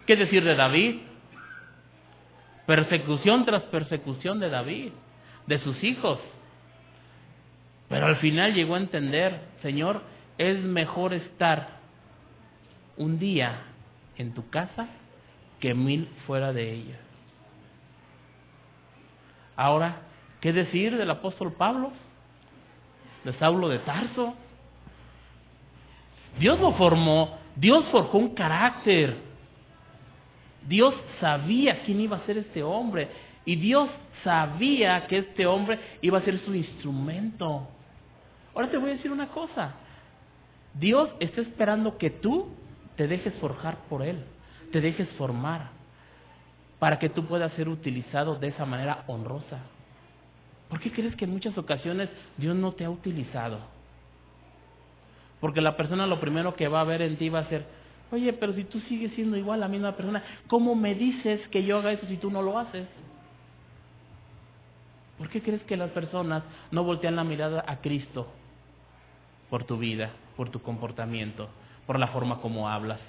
¿Qué decir de David? Persecución tras persecución de David, de sus hijos. Pero al final llegó a entender, Señor, es mejor estar un día en tu casa que 1000 fuera de ella. Ahora, ¿qué decir del apóstol Pablo? De Saulo de Tarso. Dios lo formó, Dios forjó un carácter. Dios sabía quién iba a ser este hombre y Dios sabía que este hombre iba a ser su instrumento. Ahora te voy a decir una cosa. Dios está esperando que tú te dejes forjar por Él, te dejes formar, para que tú puedas ser utilizado de esa manera honrosa. ¿Por qué crees que en muchas ocasiones Dios no te ha utilizado? Porque la persona lo primero que va a ver en ti va a ser, oye, pero si tú sigues siendo igual la misma persona, ¿cómo me dices que yo haga eso si tú no lo haces? ¿Por qué crees que las personas no voltean la mirada a Cristo por tu vida, por tu comportamiento, por la forma como hablas?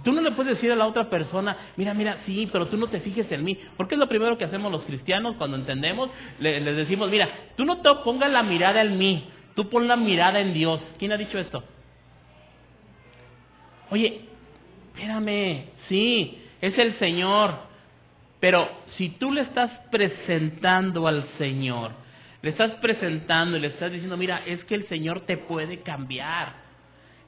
Tú no le puedes decir a la otra persona, mira, sí, pero tú no te fijes en mí. Porque es lo primero que hacemos los cristianos cuando entendemos, les decimos, mira, tú no te pongas la mirada en mí, tú pon la mirada en Dios. ¿Quién ha dicho esto? Oye, espérame, sí, es el Señor, pero si tú le estás presentando al Señor, le estás presentando y le estás diciendo, mira, es que el Señor te puede cambiar.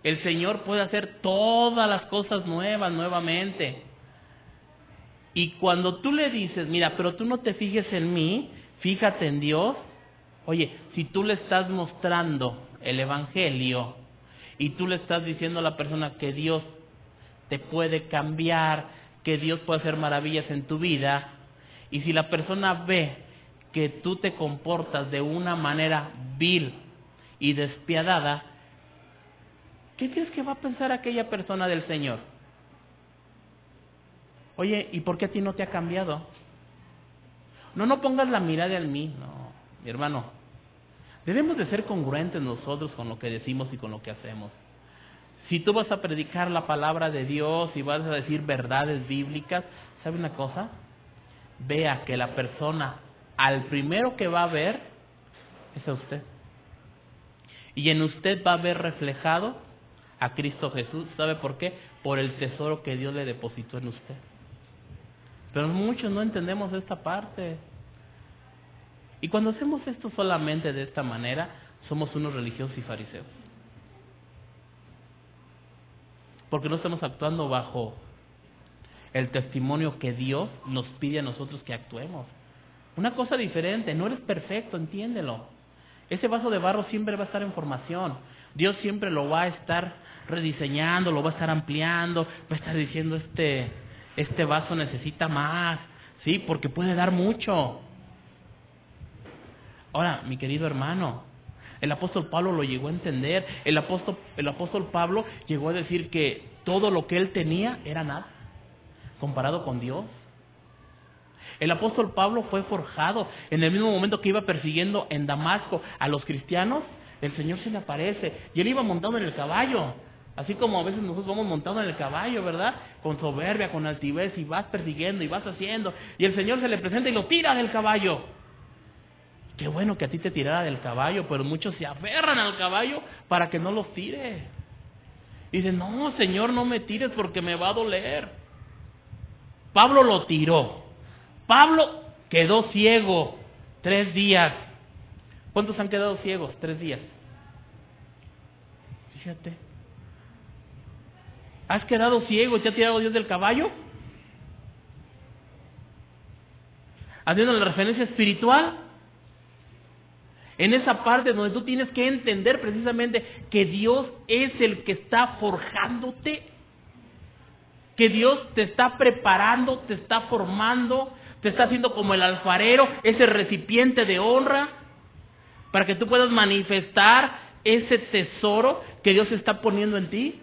El Señor puede hacer todas las cosas nuevas nuevamente. Y cuando tú le dices, mira, pero tú no te fijes en mí, fíjate en Dios. Oye, si tú le estás mostrando el Evangelio y tú le estás diciendo a la persona que Dios te puede cambiar, que Dios puede hacer maravillas en tu vida, y si la persona ve que tú te comportas de una manera vil y despiadada, ¿qué crees que va a pensar aquella persona del Señor? Oye, ¿y por qué a ti no te ha cambiado? No pongas la mirada en mí, no, mi hermano. Debemos de ser congruentes nosotros con lo que decimos y con lo que hacemos. Si tú vas a predicar la palabra de Dios y vas a decir verdades bíblicas, ¿sabe una cosa? Vea que la persona, al primero que va a ver, es a usted. Y en usted va a ver reflejado a Cristo Jesús. ¿Sabe por qué? Por el tesoro que Dios le depositó en usted. Pero muchos no entendemos esta parte. Y cuando hacemos esto solamente de esta manera, somos unos religiosos y fariseos. Porque no estamos actuando bajo el testimonio que Dios nos pide a nosotros que actuemos. Una cosa diferente, no eres perfecto, entiéndelo. Ese vaso de barro siempre va a estar en formación. Dios siempre lo va a estar rediseñando, lo va a estar ampliando, va a estar diciendo este vaso necesita más, ¿sí? Porque puede dar mucho. Ahora, mi querido hermano, el apóstol Pablo lo llegó a entender. El apóstol Pablo llegó a decir que todo lo que él tenía era nada comparado con Dios. El apóstol Pablo fue forjado en el mismo momento que iba persiguiendo en Damasco a los cristianos. El Señor se le aparece y él iba montado en el caballo, así como a veces nosotros vamos montados en el caballo, ¿verdad? Con soberbia, con altivez, y vas persiguiendo y vas haciendo, y el Señor se le presenta y lo tira del caballo. Qué bueno que a ti te tirara del caballo, pero muchos se aferran al caballo para que no los tire. Y dicen, no, Señor, no me tires porque me va a doler. Pablo lo tiró. Pablo quedó ciego 3 días. ¿Cuántos han quedado ciegos? 3 días. Fíjate. ¿Has quedado ciego y te ha tirado Dios del caballo? Haciendo la referencia espiritual. En esa parte donde tú tienes que entender precisamente que Dios es el que está forjándote. Que Dios te está preparando, te está formando, te está haciendo como el alfarero, ese recipiente de honra, para que tú puedas manifestar ese tesoro que Dios está poniendo en ti.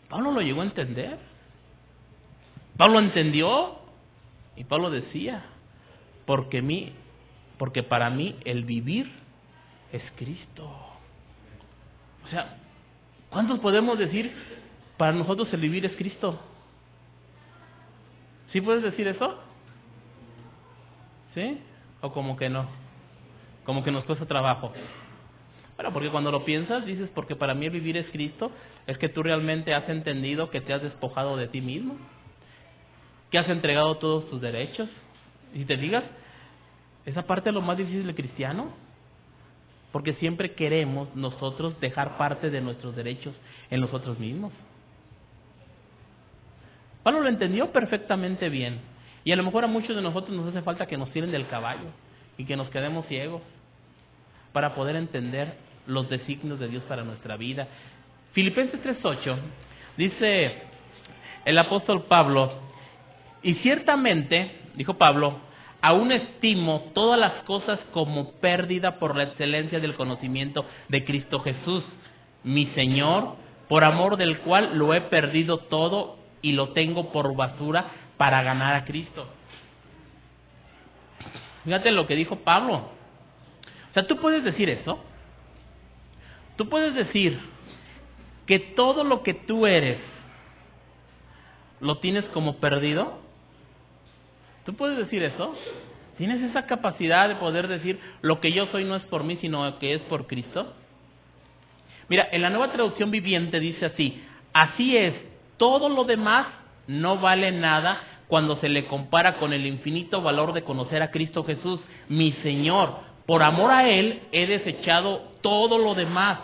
Pablo lo llegó a entender. Pablo entendió y Pablo decía, porque para mí el vivir es Cristo. O sea, ¿cuántos podemos decir para nosotros el vivir es Cristo? ¿Sí puedes decir eso? ¿Sí? ¿O como que no? Como que nos cuesta trabajo. Bueno, porque cuando lo piensas, dices, porque para mí el vivir es Cristo, es que tú realmente has entendido que te has despojado de ti mismo, que has entregado todos tus derechos. Y te digas, esa parte es lo más difícil del cristiano, porque siempre queremos nosotros dejar parte de nuestros derechos en nosotros mismos. Pablo lo entendió perfectamente bien, y a lo mejor a muchos de nosotros nos hace falta que nos tiren del caballo y que nos quedemos ciegos para poder entender los designios de Dios para nuestra vida. Filipenses 3:8 dice el apóstol Pablo, y ciertamente, dijo Pablo, aún estimo todas las cosas como pérdida por la excelencia del conocimiento de Cristo Jesús, mi Señor, por amor del cual lo he perdido todo y lo tengo por basura para ganar a Cristo. Fíjate lo que dijo Pablo. O sea, tú puedes decir eso. Tú puedes decir que todo lo que tú eres lo tienes como perdido. ¿Tú puedes decir eso? ¿Tienes esa capacidad de poder decir lo que yo soy no es por mí, sino que es por Cristo? Mira, en la Nueva Traducción Viviente dice así, así es, todo lo demás no vale nada cuando se le compara con el infinito valor de conocer a Cristo Jesús, mi Señor. Por amor a Él he desechado todo lo demás,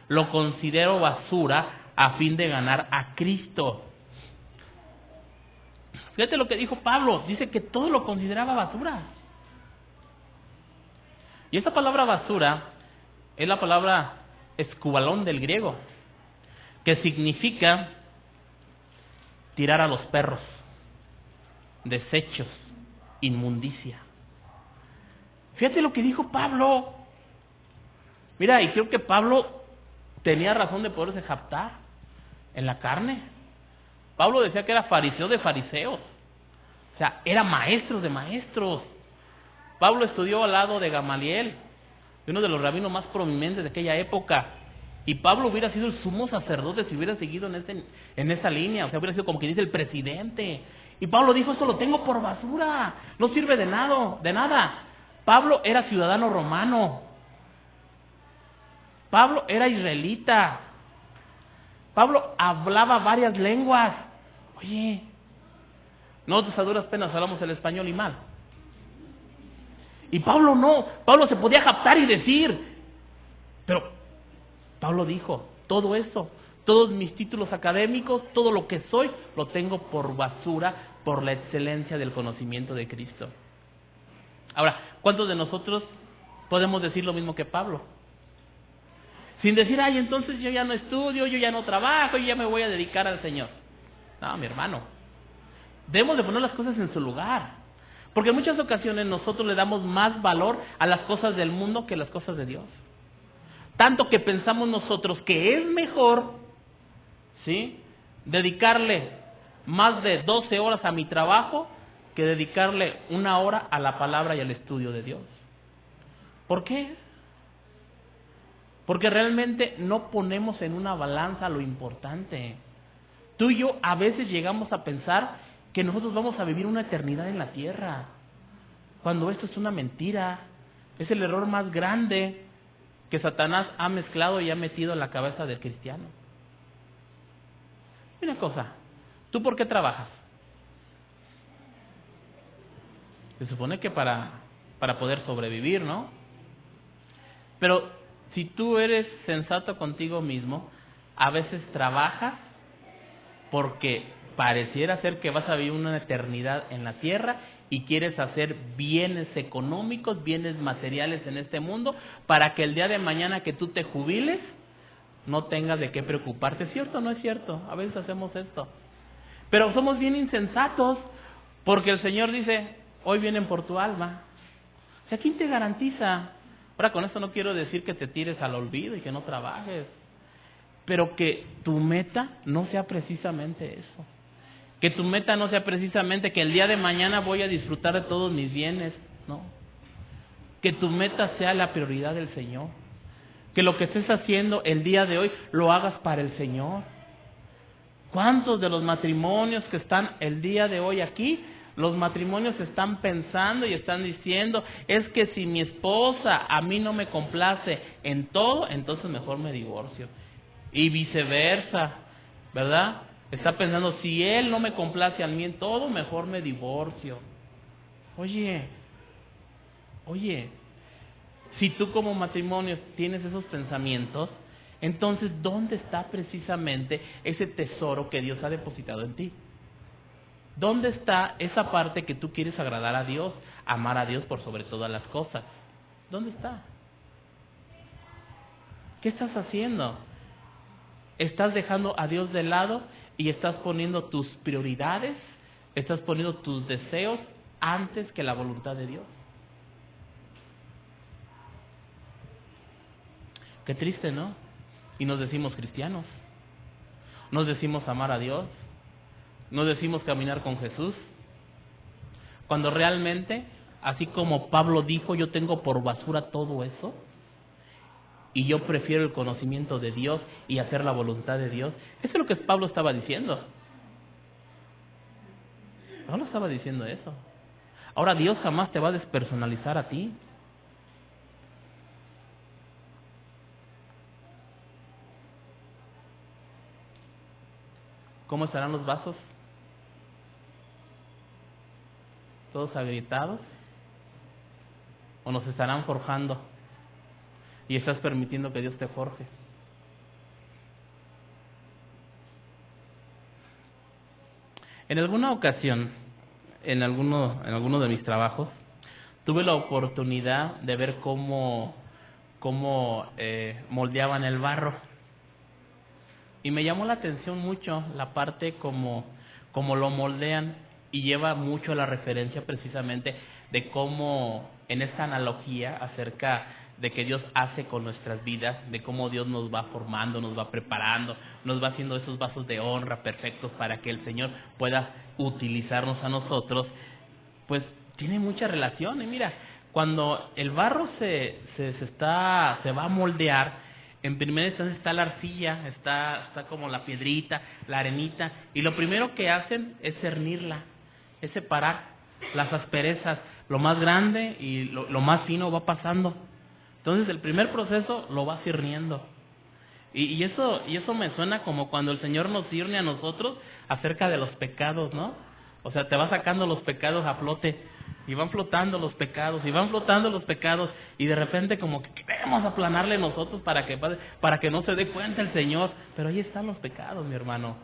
lo considero basura a fin de ganar a Cristo. Fíjate lo que dijo Pablo, dice que todo lo consideraba basura. Y esta palabra basura es la palabra escubalón del griego, que significa tirar a los perros, desechos, inmundicia. Fíjate lo que dijo Pablo. Mira, y creo que Pablo tenía razón de poderse jactar en la carne. Pablo decía que era fariseo de fariseos. O sea, era maestro de maestros. Pablo estudió al lado de Gamaliel, uno de los rabinos más prominentes de aquella época. Y Pablo hubiera sido el sumo sacerdote si hubiera seguido en esa línea. O sea, hubiera sido como quien dice el presidente. Y Pablo dijo, esto lo tengo por basura. No sirve de nada. Pablo era ciudadano romano. Pablo era israelita. Pablo hablaba varias lenguas. Oye, nosotros a duras penas hablamos el español y mal. Y Pablo no, Pablo se podía jactar y decir, pero Pablo dijo, todo esto, todos mis títulos académicos, todo lo que soy, lo tengo por basura, por la excelencia del conocimiento de Cristo. Ahora, ¿cuántos de nosotros podemos decir lo mismo que Pablo? Sin decir, ay, entonces yo ya no estudio, yo ya no trabajo, yo ya me voy a dedicar al Señor. No, mi hermano, debemos de poner las cosas en su lugar. Porque en muchas ocasiones nosotros le damos más valor a las cosas del mundo que a las cosas de Dios. Tanto que pensamos nosotros que es mejor, ¿sí?, dedicarle más de 12 horas a mi trabajo que dedicarle 1 hora a la palabra y al estudio de Dios. ¿Por qué? Porque realmente no ponemos en una balanza lo importante. Tú y yo a veces llegamos a pensar que nosotros vamos a vivir una eternidad en la tierra, cuando esto es una mentira. Es el error más grande que Satanás ha mezclado y ha metido en la cabeza del cristiano. Una cosa, ¿tú por qué trabajas? Se supone que para poder sobrevivir, ¿no? Pero si tú eres sensato contigo mismo, a veces trabajas porque pareciera ser que vas a vivir una eternidad en la tierra y quieres hacer bienes económicos, bienes materiales en este mundo, para que el día de mañana que tú te jubiles, no tengas de qué preocuparte. ¿Es cierto o no es cierto? A veces hacemos esto. Pero somos bien insensatos, porque el Señor dice, hoy vienen por tu alma. O sea, ¿quién te garantiza? Ahora, con esto no quiero decir que te tires al olvido y que no trabajes, pero que tu meta no sea precisamente eso. Que tu meta no sea precisamente que el día de mañana voy a disfrutar de todos mis bienes, no. Que tu meta sea la prioridad del Señor. Que lo que estés haciendo el día de hoy lo hagas para el Señor. ¿Cuántos de los matrimonios que están el día de hoy aquí, los matrimonios están pensando y están diciendo, es que si mi esposa a mí no me complace en todo, entonces mejor me divorcio? Y viceversa, ¿verdad? Está pensando, si él no me complace a mí en todo, mejor me divorcio. Oye, si tú como matrimonio tienes esos pensamientos, entonces ¿dónde está precisamente ese tesoro que Dios ha depositado en ti? ¿Dónde está esa parte que tú quieres agradar a Dios, amar a Dios por sobre todas las cosas? ¿Dónde está? ¿Qué estás haciendo? ¿Estás dejando a Dios de lado y estás poniendo tus prioridades, estás poniendo tus deseos antes que la voluntad de Dios? Qué triste, ¿no? Y nos decimos cristianos, nos decimos amar a Dios, nos decimos caminar con Jesús, cuando realmente, así como Pablo dijo, yo tengo por basura todo eso, y yo prefiero el conocimiento de Dios y hacer la voluntad de Dios. Eso es lo que Pablo estaba diciendo. Pablo estaba diciendo eso. Ahora, Dios jamás te va a despersonalizar a ti. ¿Cómo estarán los vasos? ¿Todos agrietados? ¿O nos estarán forjando? Y estás permitiendo que Dios te forje. En alguna ocasión, en alguno de mis trabajos, tuve la oportunidad de ver cómo moldeaban el barro. Y me llamó la atención mucho la parte como lo moldean, y lleva mucho la referencia precisamente de cómo, en esta analogía acerca de que Dios hace con nuestras vidas, de cómo Dios nos va formando, nos va preparando, nos va haciendo esos vasos de honra perfectos para que el Señor pueda utilizarnos a nosotros, pues tiene mucha relación. Y mira, cuando el barro se va a moldear, en primera instancia está la arcilla, está como la piedrita, la arenita, y lo primero que hacen es cernirla, es separar las asperezas, lo más grande y lo más fino va pasando. Entonces el primer proceso lo va cirniendo. Y eso me suena como cuando el Señor nos cirne a nosotros acerca de los pecados, ¿no? O sea, te va sacando los pecados a flote. y van flotando los pecados, y van flotando los pecados, y de repente como que queremos aplanarle nosotros para que no se dé cuenta el Señor, pero ahí están los pecados, mi hermano,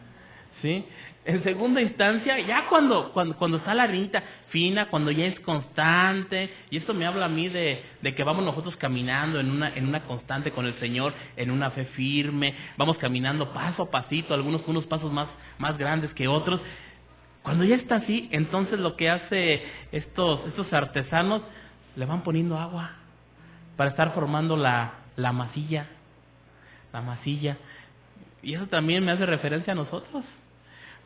¿sí? En segunda instancia, ya cuando está la arenita fina, cuando ya es constante, y esto me habla a mí de que vamos nosotros caminando en una constante con el Señor, en una fe firme, vamos caminando paso a pasito, algunos con unos pasos más grandes que otros. Cuando ya está así, entonces lo que hace estos artesanos, le van poniendo agua para estar formando la masilla, y eso también me hace referencia a nosotros.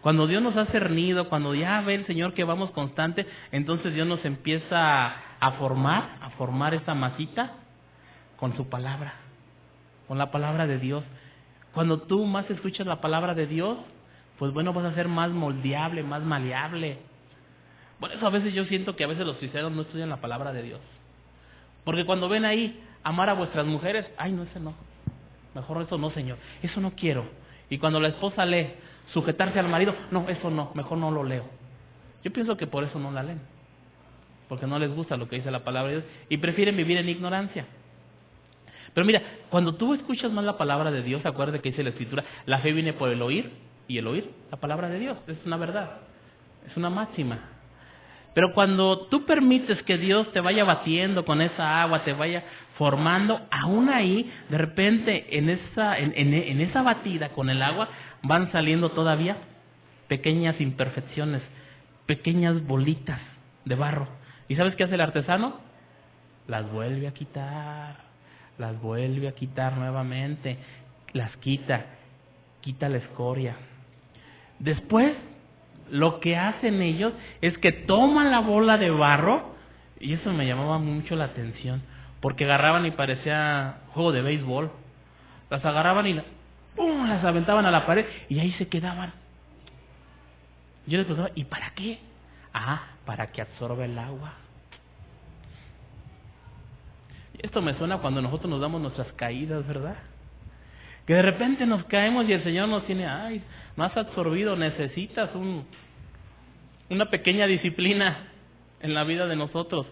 Cuando Dios nos ha cernido, cuando ya ve el Señor que vamos constante, entonces Dios nos empieza a formar esa masita con su palabra, con la palabra de Dios. Cuando tú más escuchas la palabra de Dios, pues bueno, vas a ser más moldeable, más maleable. Por eso a veces yo siento que a veces los cristianos no estudian la palabra de Dios. Porque cuando ven ahí, amar a vuestras mujeres, ay no, ese no, mejor eso no, Señor, eso no quiero. Y cuando la esposa lee, sujetarse al marido, no, eso no, mejor no lo leo. Yo pienso que por eso no la leen, porque no les gusta lo que dice la palabra de Dios y prefieren vivir en ignorancia. Pero mira, cuando tú escuchas más la palabra de Dios, acuérdate que dice la Escritura, la fe viene por el oír, y el oír la palabra de Dios, es una verdad, es una máxima. Pero cuando tú permites que Dios te vaya batiendo con esa agua, te vaya formando, aún ahí, de repente, en esa batida con el agua, van saliendo todavía pequeñas imperfecciones, pequeñas bolitas de barro. ¿Y sabes qué hace el artesano? Las vuelve a quitar nuevamente, las quita la escoria. Después, lo que hacen ellos es que toman la bola de barro, y eso me llamaba mucho la atención, porque agarraban y parecía juego de béisbol, las agarraban y las aventaban a la pared y ahí se quedaban. Yo les preguntaba, ¿y para qué? Para que absorba el agua. Esto me suena cuando nosotros nos damos nuestras caídas, ¿verdad? Que de repente nos caemos y el Señor nos tiene, no has absorbido, necesitas una pequeña disciplina en la vida de nosotros.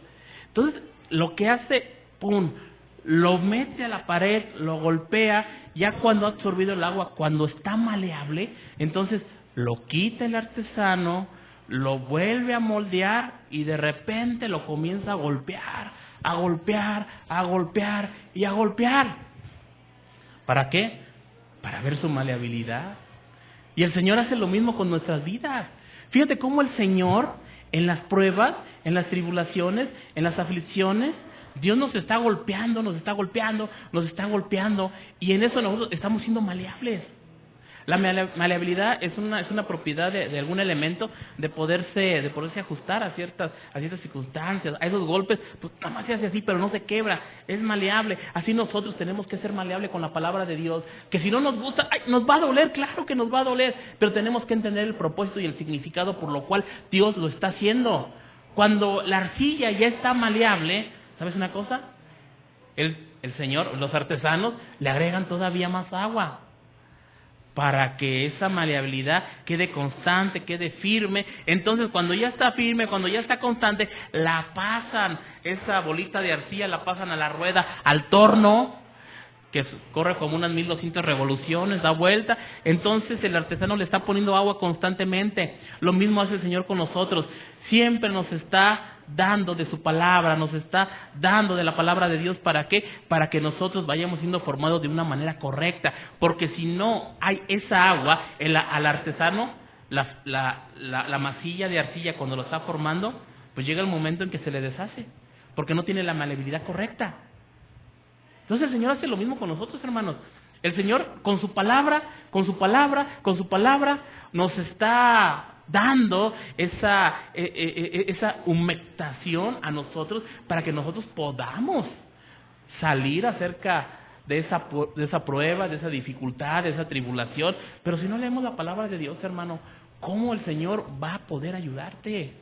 Entonces, lo que hace, lo mete a la pared, lo golpea, ya cuando ha absorbido el agua, cuando está maleable, entonces lo quita el artesano, lo vuelve a moldear y de repente lo comienza a golpear y a golpear. ¿Para qué? Para ver su maleabilidad. Y el Señor hace lo mismo con nuestras vidas. Fíjate cómo el Señor, en las pruebas, en las tribulaciones, en las aflicciones, Dios nos está golpeando, y en eso nosotros estamos siendo maleables. La maleabilidad es una propiedad de algún elemento de poderse ajustar a ciertas circunstancias, a esos golpes, pues nada más se hace así, pero no se quebra, es maleable. Así nosotros tenemos que ser maleables con la palabra de Dios, que si no nos gusta, nos va a doler, claro que nos va a doler, pero tenemos que entender el propósito y el significado por lo cual Dios lo está haciendo. Cuando la arcilla ya está maleable, ¿sabes una cosa? El Señor, los artesanos, le agregan todavía más agua para que esa maleabilidad quede constante, quede firme. Entonces, cuando ya está firme, cuando ya está constante, la pasan, esa bolita de arcilla la pasan a la rueda, al torno, que corre como unas 1200 revoluciones, da vuelta. Entonces, el artesano le está poniendo agua constantemente. Lo mismo hace el Señor con nosotros. Siempre nos está dando de su palabra, nos está dando de la palabra de Dios. ¿Para qué? Para que nosotros vayamos siendo formados de una manera correcta, porque si no hay esa agua, al artesano, la masilla de arcilla cuando lo está formando, pues llega el momento en que se le deshace, porque no tiene la maleabilidad correcta. Entonces el Señor hace lo mismo con nosotros, hermanos. El Señor con su palabra nos está dando esa humectación a nosotros para que nosotros podamos salir acerca de esa prueba, de esa dificultad, de esa tribulación. Pero si no leemos la palabra de Dios, hermano, ¿cómo el Señor va a poder ayudarte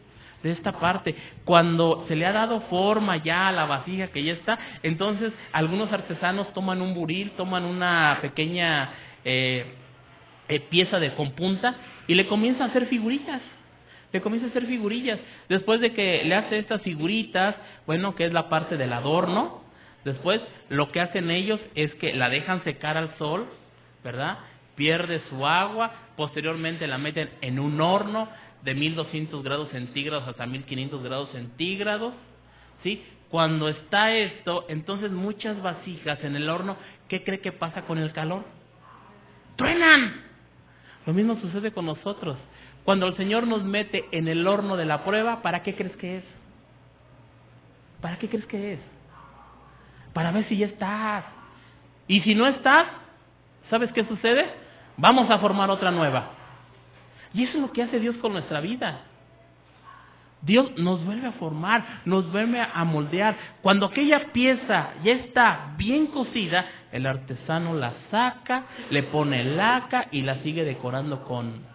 de esta parte? Cuando se le ha dado forma ya a la vasija que ya está, entonces algunos artesanos toman un buril, toman una pequeña pieza con punta y le comienzan a hacer figuritas le comienza a hacer figurillas. Después de que le hace estas figuritas, bueno, que es la parte del adorno, después lo que hacen ellos es que la dejan secar al sol, ¿verdad? Pierde su agua, posteriormente la meten en un horno de 1200 grados centígrados hasta 1500 grados centígrados, ¿sí? Cuando está esto, entonces muchas vasijas en el horno, ¿qué cree que pasa con el calor? ¡Truenan! Lo mismo sucede con nosotros. Cuando el Señor nos mete en el horno de la prueba, ¿para qué crees que es? ¿Para qué crees que es? Para ver si ya estás. Y si no estás, ¿sabes qué sucede? Vamos a formar otra nueva. Y eso es lo que hace Dios con nuestra vida. Dios nos vuelve a formar, nos vuelve a moldear. Cuando aquella pieza ya está bien cocida, el artesano la saca, le pone laca y la sigue decorando con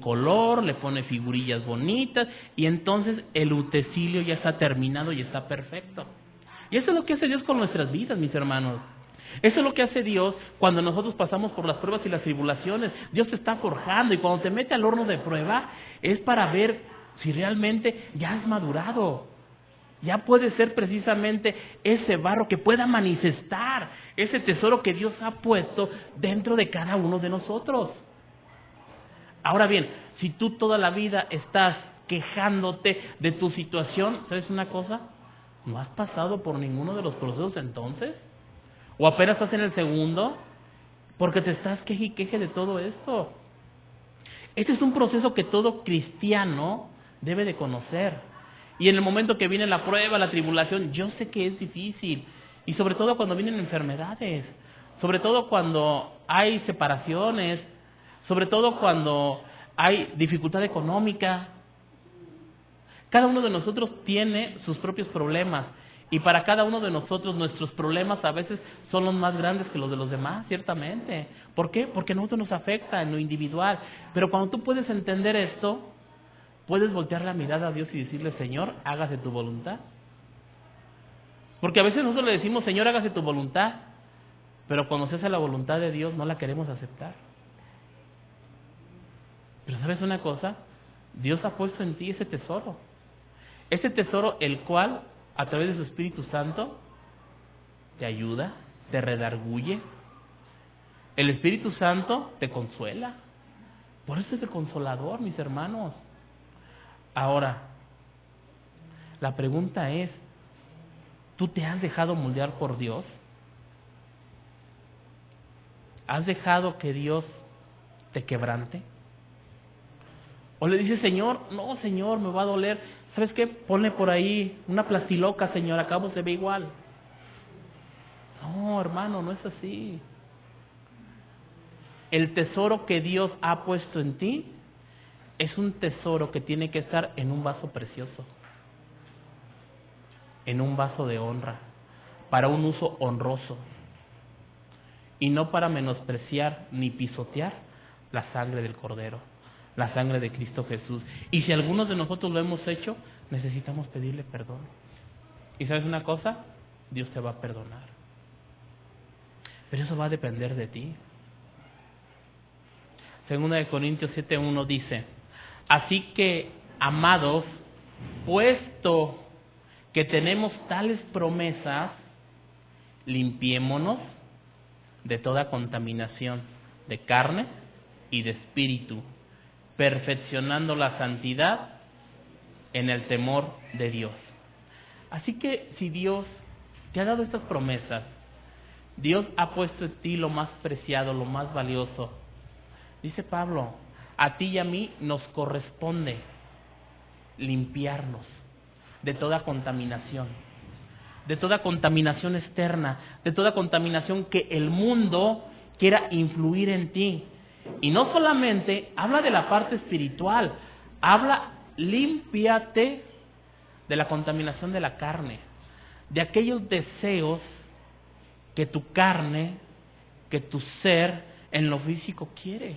color, le pone figurillas bonitas y entonces el utensilio ya está terminado y está perfecto. Y eso es lo que hace Dios con nuestras vidas, mis hermanos. Eso es lo que hace Dios cuando nosotros pasamos por las pruebas y las tribulaciones. Dios te está forjando y cuando te mete al horno de prueba es para ver si realmente ya has madurado. Ya puede ser precisamente ese barro que pueda manifestar ese tesoro que Dios ha puesto dentro de cada uno de nosotros. Ahora bien, si tú toda la vida estás quejándote de tu situación, ¿sabes una cosa? ¿No has pasado por ninguno de los procesos entonces? ¿O apenas estás en el segundo? Porque te estás queje y queje de todo esto. Este es un proceso que todo cristiano debe de conocer. Y en el momento que viene la prueba, la tribulación, yo sé que es difícil. Y sobre todo cuando vienen enfermedades. Sobre todo cuando hay separaciones. Sobre todo cuando hay dificultad económica. Cada uno de nosotros tiene sus propios problemas. Y para cada uno de nosotros nuestros problemas a veces son los más grandes que los de los demás, ciertamente. ¿Por qué? Porque a nosotros nos afecta en lo individual. Pero cuando tú puedes entender esto, puedes voltear la mirada a Dios y decirle, Señor, hágase tu voluntad. Porque a veces nosotros le decimos, Señor, hágase tu voluntad. Pero cuando se hace la voluntad de Dios no la queremos aceptar. Pero ¿sabes una cosa? Dios ha puesto en ti ese tesoro. Ese tesoro el cual a través de su Espíritu Santo te ayuda, te redarguye. El Espíritu Santo te consuela. Por eso es el consolador, mis hermanos. Ahora, la pregunta es, ¿tú te has dejado moldear por Dios? ¿Has dejado que Dios te quebrante? ¿O le dices, Señor, no, Señor, me va a doler? ¿Sabes qué? Ponle por ahí una plastiloca, Señor, a cabo se ve igual. No, hermano, no es así. El tesoro que Dios ha puesto en ti es un tesoro que tiene que estar en un vaso precioso, en un vaso de honra, para un uso honroso, y no para menospreciar ni pisotear la sangre del Cordero, la sangre de Cristo Jesús. Y si algunos de nosotros lo hemos hecho, necesitamos pedirle perdón. ¿Y sabes una cosa? Dios te va a perdonar. Pero eso va a depender de ti. Segunda de Corintios 7:1 dice, así que, amados, puesto que tenemos tales promesas, limpiémonos de toda contaminación de carne y de espíritu, perfeccionando la santidad en el temor de Dios. Así que si Dios te ha dado estas promesas, Dios ha puesto en ti lo más preciado, lo más valioso. Dice Pablo, a ti y a mí nos corresponde limpiarnos de toda contaminación externa, de toda contaminación que el mundo quiera influir en ti. Y no solamente habla de la parte espiritual, habla, límpiate de la contaminación de la carne, de aquellos deseos que tu carne, que tu ser en lo físico quiere.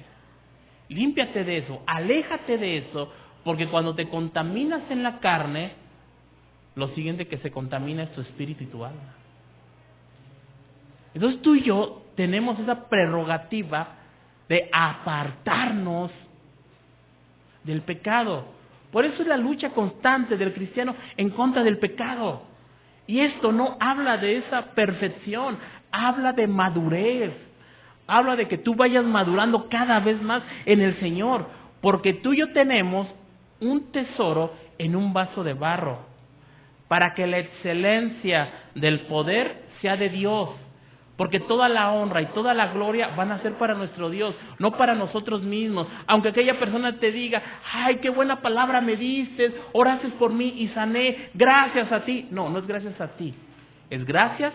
Límpiate de eso, aléjate de eso, porque cuando te contaminas en la carne, lo siguiente que se contamina es tu espíritu y tu alma. Entonces tú y yo tenemos esa prerrogativa de apartarnos del pecado. Por eso es la lucha constante del cristiano en contra del pecado. Y esto no habla de esa perfección, habla de madurez. Habla de que tú vayas madurando cada vez más en el Señor. Porque tú y yo tenemos un tesoro en un vaso de barro, para que la excelencia del poder sea de Dios. Porque toda la honra y toda la gloria van a ser para nuestro Dios, no para nosotros mismos. Aunque aquella persona te diga, ay, qué buena palabra me diste, oraste por mí y sané, gracias a ti. No, no es gracias a ti, es gracias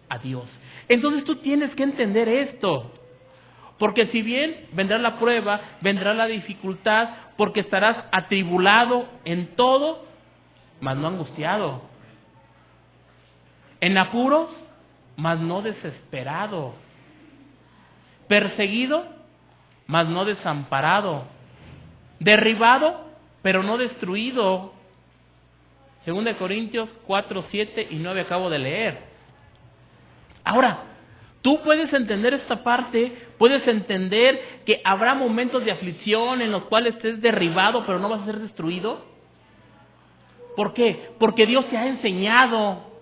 a Dios. Entonces tú tienes que entender esto. Porque si bien vendrá la prueba, vendrá la dificultad, porque estarás atribulado en todo, mas no angustiado. En apuros, mas no desesperado. Perseguido, mas no desamparado. Derribado, pero no destruido. 2 Corintios 4, 7 y 9 acabo de leer. Ahora, tú puedes entender esta parte, puedes entender que habrá momentos de aflicción en los cuales estés derribado, pero no vas a ser destruido. ¿Por qué? Porque Dios te ha enseñado.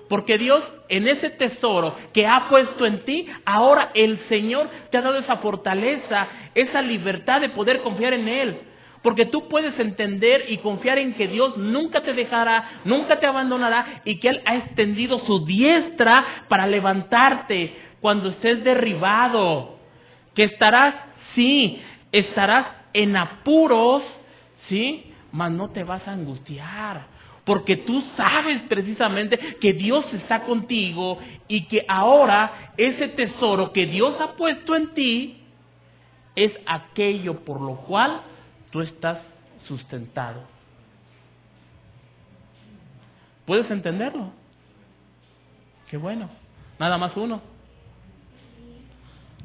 Porque Dios, en ese tesoro que ha puesto en ti, ahora el Señor te ha dado esa fortaleza, esa libertad de poder confiar en Él. Porque tú puedes entender y confiar en que Dios nunca te dejará, nunca te abandonará, y que Él ha extendido su diestra para levantarte cuando estés derribado. Que estarás, sí, estarás en apuros, sí, mas no te vas a angustiar. Porque tú sabes precisamente que Dios está contigo y que ahora ese tesoro que Dios ha puesto en ti es aquello por lo cual tú estás sustentado. ¿Puedes entenderlo? Qué bueno. Nada más uno.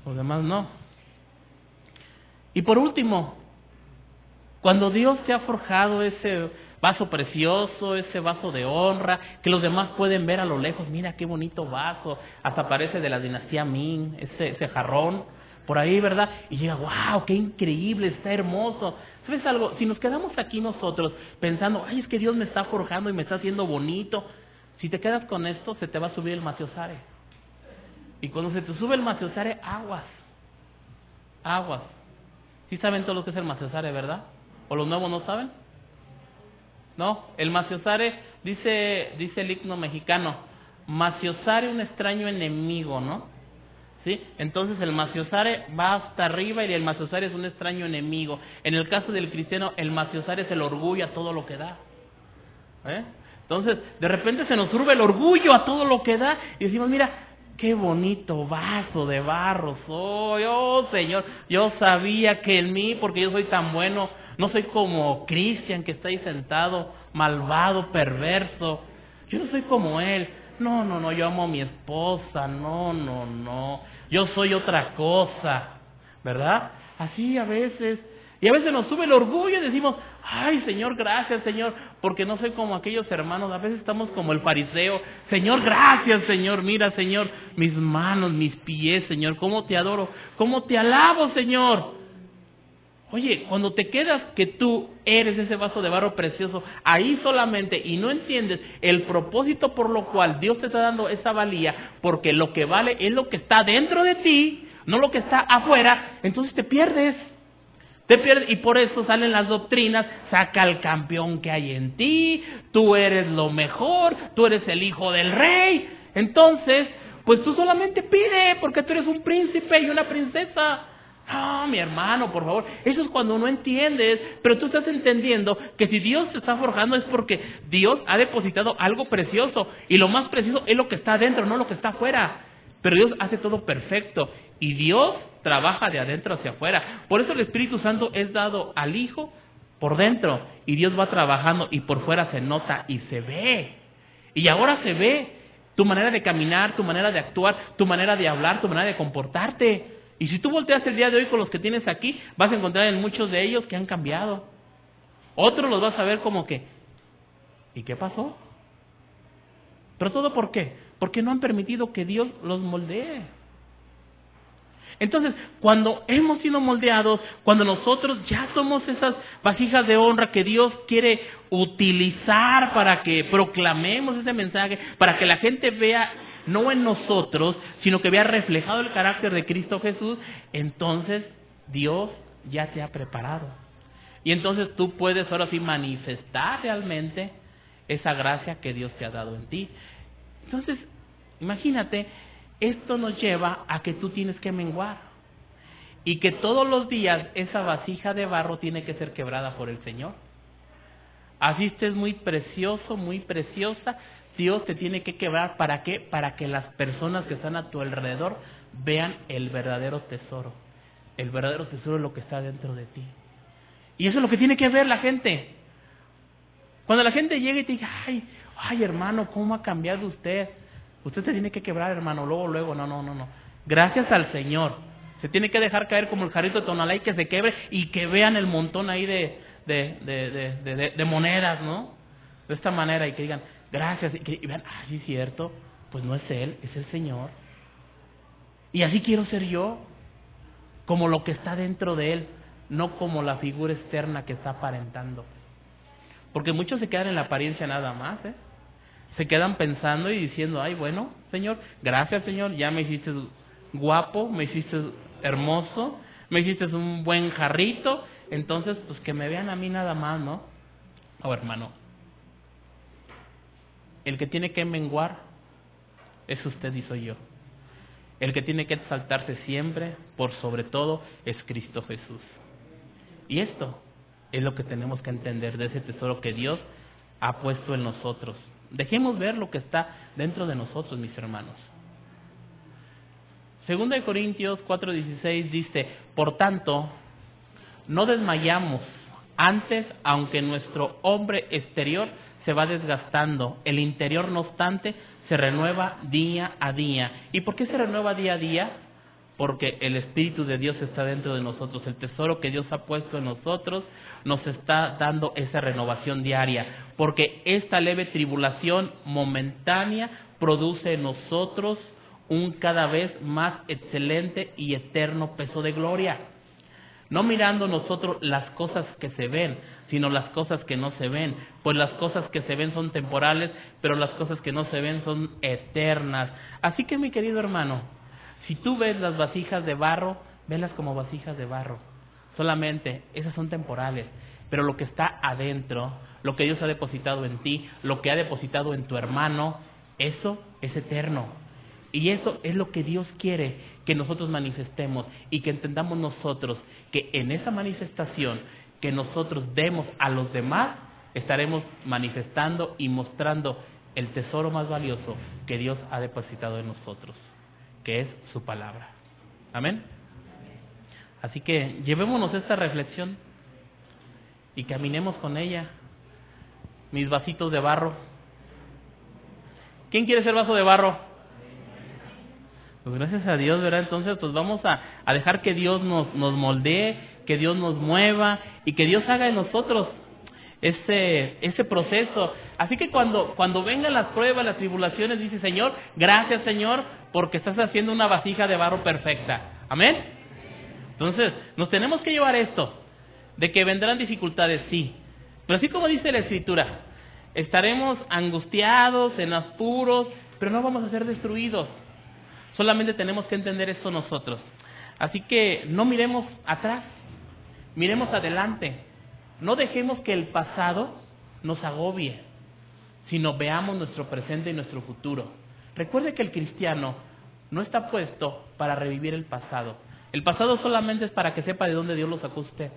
Los demás no. Y por último, cuando Dios te ha forjado ese vaso precioso, ese vaso de honra, que los demás pueden ver a lo lejos, mira qué bonito vaso, hasta parece de la dinastía Ming, ese jarrón, por ahí, ¿verdad? Y llega, wow, qué increíble, está hermoso. ¿Sabes algo? Si nos quedamos aquí nosotros pensando, ay, es que Dios me está forjando y me está haciendo bonito, si te quedas con esto, se te va a subir el maciosare. Y cuando se te sube el maciosare, aguas. ¿Sí saben todo lo que es el maciosare, verdad? ¿O los nuevos no saben? No, el maciosare, dice el himno mexicano, maciosare un extraño enemigo, ¿no? ¿Sí? Entonces el maciosare va hasta arriba y el maciosare es un extraño enemigo. En el caso del cristiano, el maciosare es el orgullo a todo lo que da. Entonces, de repente se nos sube el orgullo a todo lo que da y decimos, mira, qué bonito vaso de barro soy, oh Señor, yo sabía que en mí, porque yo soy tan bueno, no soy como Cristian que está ahí sentado, malvado, perverso. Yo no soy como él. No, yo amo a mi esposa. No. Yo soy otra cosa. ¿Verdad? Así a veces. Y a veces nos sube el orgullo y decimos, ay Señor, gracias Señor, porque no soy como aquellos hermanos. A veces estamos como el fariseo. Señor, gracias Señor. Mira Señor, mis manos, mis pies, Señor. Cómo te adoro, cómo te alabo, Señor. Oye, cuando te quedas que tú eres ese vaso de barro precioso, ahí solamente, y no entiendes el propósito por lo cual Dios te está dando esa valía, porque lo que vale es lo que está dentro de ti, no lo que está afuera, entonces te pierdes. Y por eso salen las doctrinas, saca al campeón que hay en ti, tú eres lo mejor, tú eres el hijo del rey. Entonces, pues tú solamente pide, porque tú eres un príncipe y una princesa. No, mi hermano, por favor, eso es cuando no entiendes, pero tú estás entendiendo que si Dios te está forjando es porque Dios ha depositado algo precioso, y lo más precioso es lo que está adentro, no lo que está afuera. Pero Dios hace todo perfecto, y Dios trabaja de adentro hacia afuera. Por eso el Espíritu Santo es dado al Hijo por dentro, y Dios va trabajando, y por fuera se nota y se ve. Y ahora se ve tu manera de caminar, tu manera de actuar, tu manera de hablar, tu manera de comportarte. Y si tú volteas el día de hoy con los que tienes aquí, vas a encontrar en muchos de ellos que han cambiado. Otros los vas a ver como que, ¿y qué pasó? ¿Pero todo por qué? Porque no han permitido que Dios los moldee. Entonces, cuando hemos sido moldeados, cuando nosotros ya somos esas vasijas de honra que Dios quiere utilizar para que proclamemos ese mensaje, para que la gente vea no en nosotros, sino que vea reflejado el carácter de Cristo Jesús, entonces Dios ya te ha preparado. Y entonces tú puedes ahora sí manifestar realmente esa gracia que Dios te ha dado en ti. Entonces, imagínate, esto nos lleva a que tú tienes que menguar. Y que todos los días esa vasija de barro tiene que ser quebrada por el Señor. Así estés muy precioso, muy preciosa, Dios te tiene que quebrar. ¿Para qué? Para que las personas que están a tu alrededor vean el verdadero tesoro. El verdadero tesoro es lo que está dentro de ti. Y eso es lo que tiene que ver la gente. Cuando la gente llega y te dice, ay hermano, ¿cómo ha cambiado usted? Usted se tiene que quebrar, hermano, luego, no. Gracias al Señor. Se tiene que dejar caer como el jarrito de Tonalá y que se quebre y que vean el montón ahí de monedas, ¿no? De esta manera y que digan, gracias, y vean, sí es cierto, pues no es Él, es el Señor. Y así quiero ser yo, como lo que está dentro de Él, no como la figura externa que está aparentando. Porque muchos se quedan en la apariencia nada más, se quedan pensando y diciendo, bueno, Señor, gracias Señor, ya me hiciste guapo, me hiciste hermoso, me hiciste un buen jarrito, entonces pues que me vean a mí nada más, ¿no? Hermano, el que tiene que menguar es usted y soy yo. El que tiene que exaltarse siempre, por sobre todo, es Cristo Jesús. Y esto es lo que tenemos que entender de ese tesoro que Dios ha puesto en nosotros. Dejemos ver lo que está dentro de nosotros, mis hermanos. 2 Corintios 4:16 dice, por tanto, no desmayamos. Antes, aunque nuestro hombre exterior se va desgastando, el interior, no obstante, se renueva día a día. ¿Y por qué se renueva día a día? Porque el Espíritu de Dios está dentro de nosotros. El tesoro que Dios ha puesto en nosotros nos está dando esa renovación diaria. Porque esta leve tribulación momentánea produce en nosotros un cada vez más excelente y eterno peso de gloria. No mirando nosotros las cosas que se ven, sino las cosas que no se ven. Pues las cosas que se ven son temporales, pero las cosas que no se ven son eternas. Así que, mi querido hermano, si tú ves las vasijas de barro, velas como vasijas de barro. Solamente, esas son temporales. Pero lo que está adentro, lo que Dios ha depositado en ti, lo que ha depositado en tu hermano, eso es eterno. Y eso es lo que Dios quiere que nosotros manifestemos y que entendamos nosotros que en esa manifestación que nosotros demos a los demás, estaremos manifestando y mostrando el tesoro más valioso que Dios ha depositado en nosotros, que es su palabra. Amén. Así que llevémonos esta reflexión y caminemos con ella. Mis vasitos de barro. ¿Quién quiere ser vaso de barro? Pues gracias a Dios, ¿verdad? Entonces pues vamos a dejar que Dios nos moldee, que Dios nos mueva y que Dios haga en nosotros ese proceso. Así que cuando vengan las pruebas, las tribulaciones, dice, Señor, gracias Señor, porque estás haciendo una vasija de barro perfecta. Amén. Entonces nos tenemos que llevar esto, de que vendrán dificultades, sí, pero así como dice la Escritura, estaremos angustiados, en apuros, pero no vamos a ser destruidos. Solamente tenemos que entender esto nosotros. Así que no miremos atrás, miremos adelante. No dejemos que el pasado nos agobie, sino veamos nuestro presente y nuestro futuro. Recuerde que el cristiano no está puesto para revivir el pasado. El pasado solamente es para que sepa de dónde Dios lo sacó usted.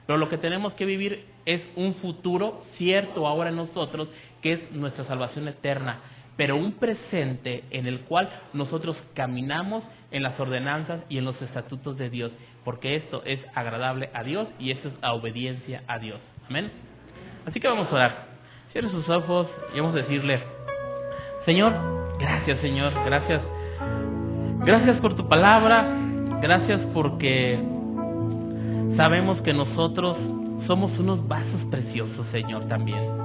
Pero lo que tenemos que vivir es un futuro cierto ahora en nosotros, que es nuestra salvación eterna. Pero un presente en el cual nosotros caminamos en las ordenanzas y en los estatutos de Dios, porque esto es agradable a Dios y esto es la obediencia a Dios. Amén. Así que vamos a orar. Cierre sus ojos y vamos a decirle, Señor, gracias Señor, gracias. Gracias por tu palabra, gracias porque sabemos que nosotros somos unos vasos preciosos, Señor, también.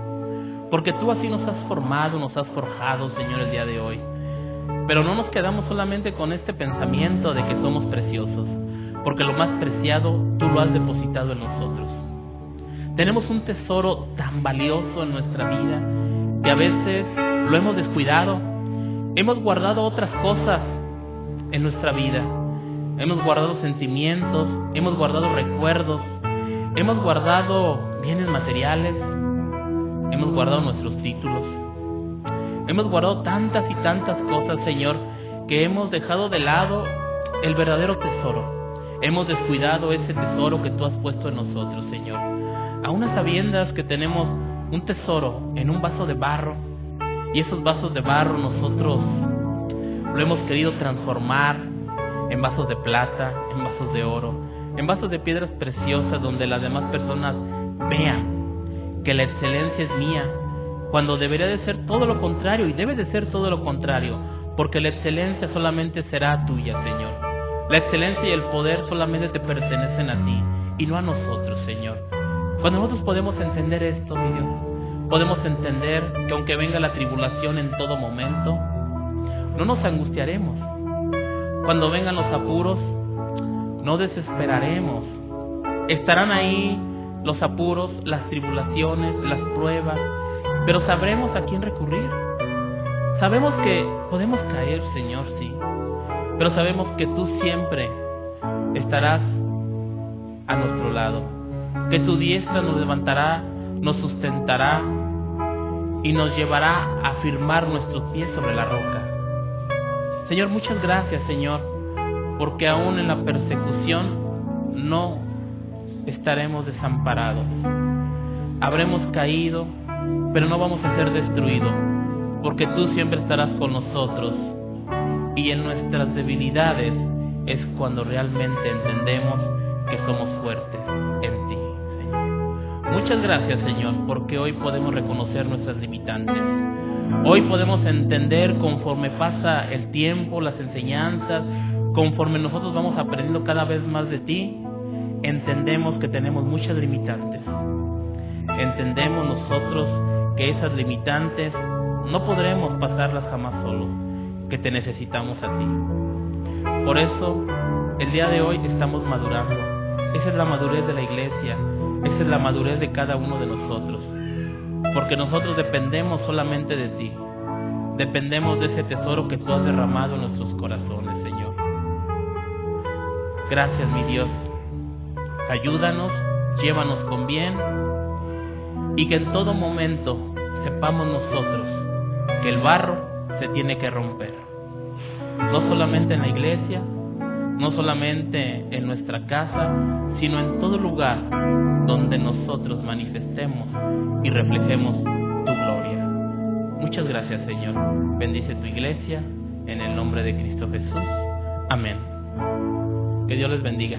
Porque tú así nos has formado, nos has forjado, Señor, el día de hoy. Pero no nos quedamos solamente con este pensamiento de que somos preciosos. porque lo más preciado tú lo has depositado en nosotros. Tenemos un tesoro tan valioso en nuestra vida que a veces lo hemos descuidado. Hemos guardado otras cosas en nuestra vida. Hemos guardado sentimientos, hemos guardado recuerdos, hemos guardado bienes materiales, hemos guardado nuestros títulos. Hemos guardado tantas y tantas cosas, Señor, que hemos dejado de lado el verdadero tesoro. Hemos descuidado ese tesoro que tú has puesto en nosotros, Señor. Aún a sabiendas que tenemos un tesoro en un vaso de barro, y esos vasos de barro nosotros lo hemos querido transformar en vasos de plata, en vasos de oro, en vasos de piedras preciosas, donde las demás personas vean que la excelencia es mía, cuando debería de ser todo lo contrario, y debe de ser todo lo contrario, porque la excelencia solamente será tuya, Señor. La excelencia y el poder solamente te pertenecen a ti y no a nosotros, Señor. Cuando nosotros podemos entender esto, mi Dios, podemos entender que aunque venga la tribulación en todo momento, no nos angustiaremos. Cuando vengan los apuros, no desesperaremos. Estarán ahí los apuros, las tribulaciones, las pruebas, pero sabremos a quién recurrir. Sabemos que podemos caer, Señor, sí, pero sabemos que tú siempre estarás a nuestro lado, que tu diestra nos levantará, nos sustentará y nos llevará a firmar nuestros pies sobre la roca. Señor, muchas gracias, Señor, porque aún en la persecución no estaremos desamparados. Habremos caído, pero no vamos a ser destruidos, porque tú siempre estarás con nosotros. Y en nuestras debilidades es cuando realmente entendemos que somos fuertes en ti, Señor. Muchas gracias, Señor, porque hoy podemos reconocer nuestras limitantes. Hoy podemos entender, conforme pasa el tiempo, las enseñanzas, conforme nosotros vamos aprendiendo cada vez más de ti, entendemos que tenemos muchas limitantes. Entendemos nosotros que esas limitantes no podremos pasarlas jamás solos, que te necesitamos a ti. Por eso, el día de hoy estamos madurando. Esa es la madurez de la iglesia, esa es la madurez de cada uno de nosotros, porque nosotros dependemos solamente de ti, dependemos de ese tesoro que tú has derramado en nuestros corazones, Señor. Gracias, mi Dios. Ayúdanos, llévanos con bien, y que en todo momento sepamos nosotros que el barro se tiene que romper, no solamente en la iglesia, no solamente en nuestra casa, sino en todo lugar donde nosotros manifestemos y reflejemos tu gloria. Muchas gracias, Señor. Bendice tu iglesia en el nombre de Cristo Jesús. Amén. Que Dios les bendiga.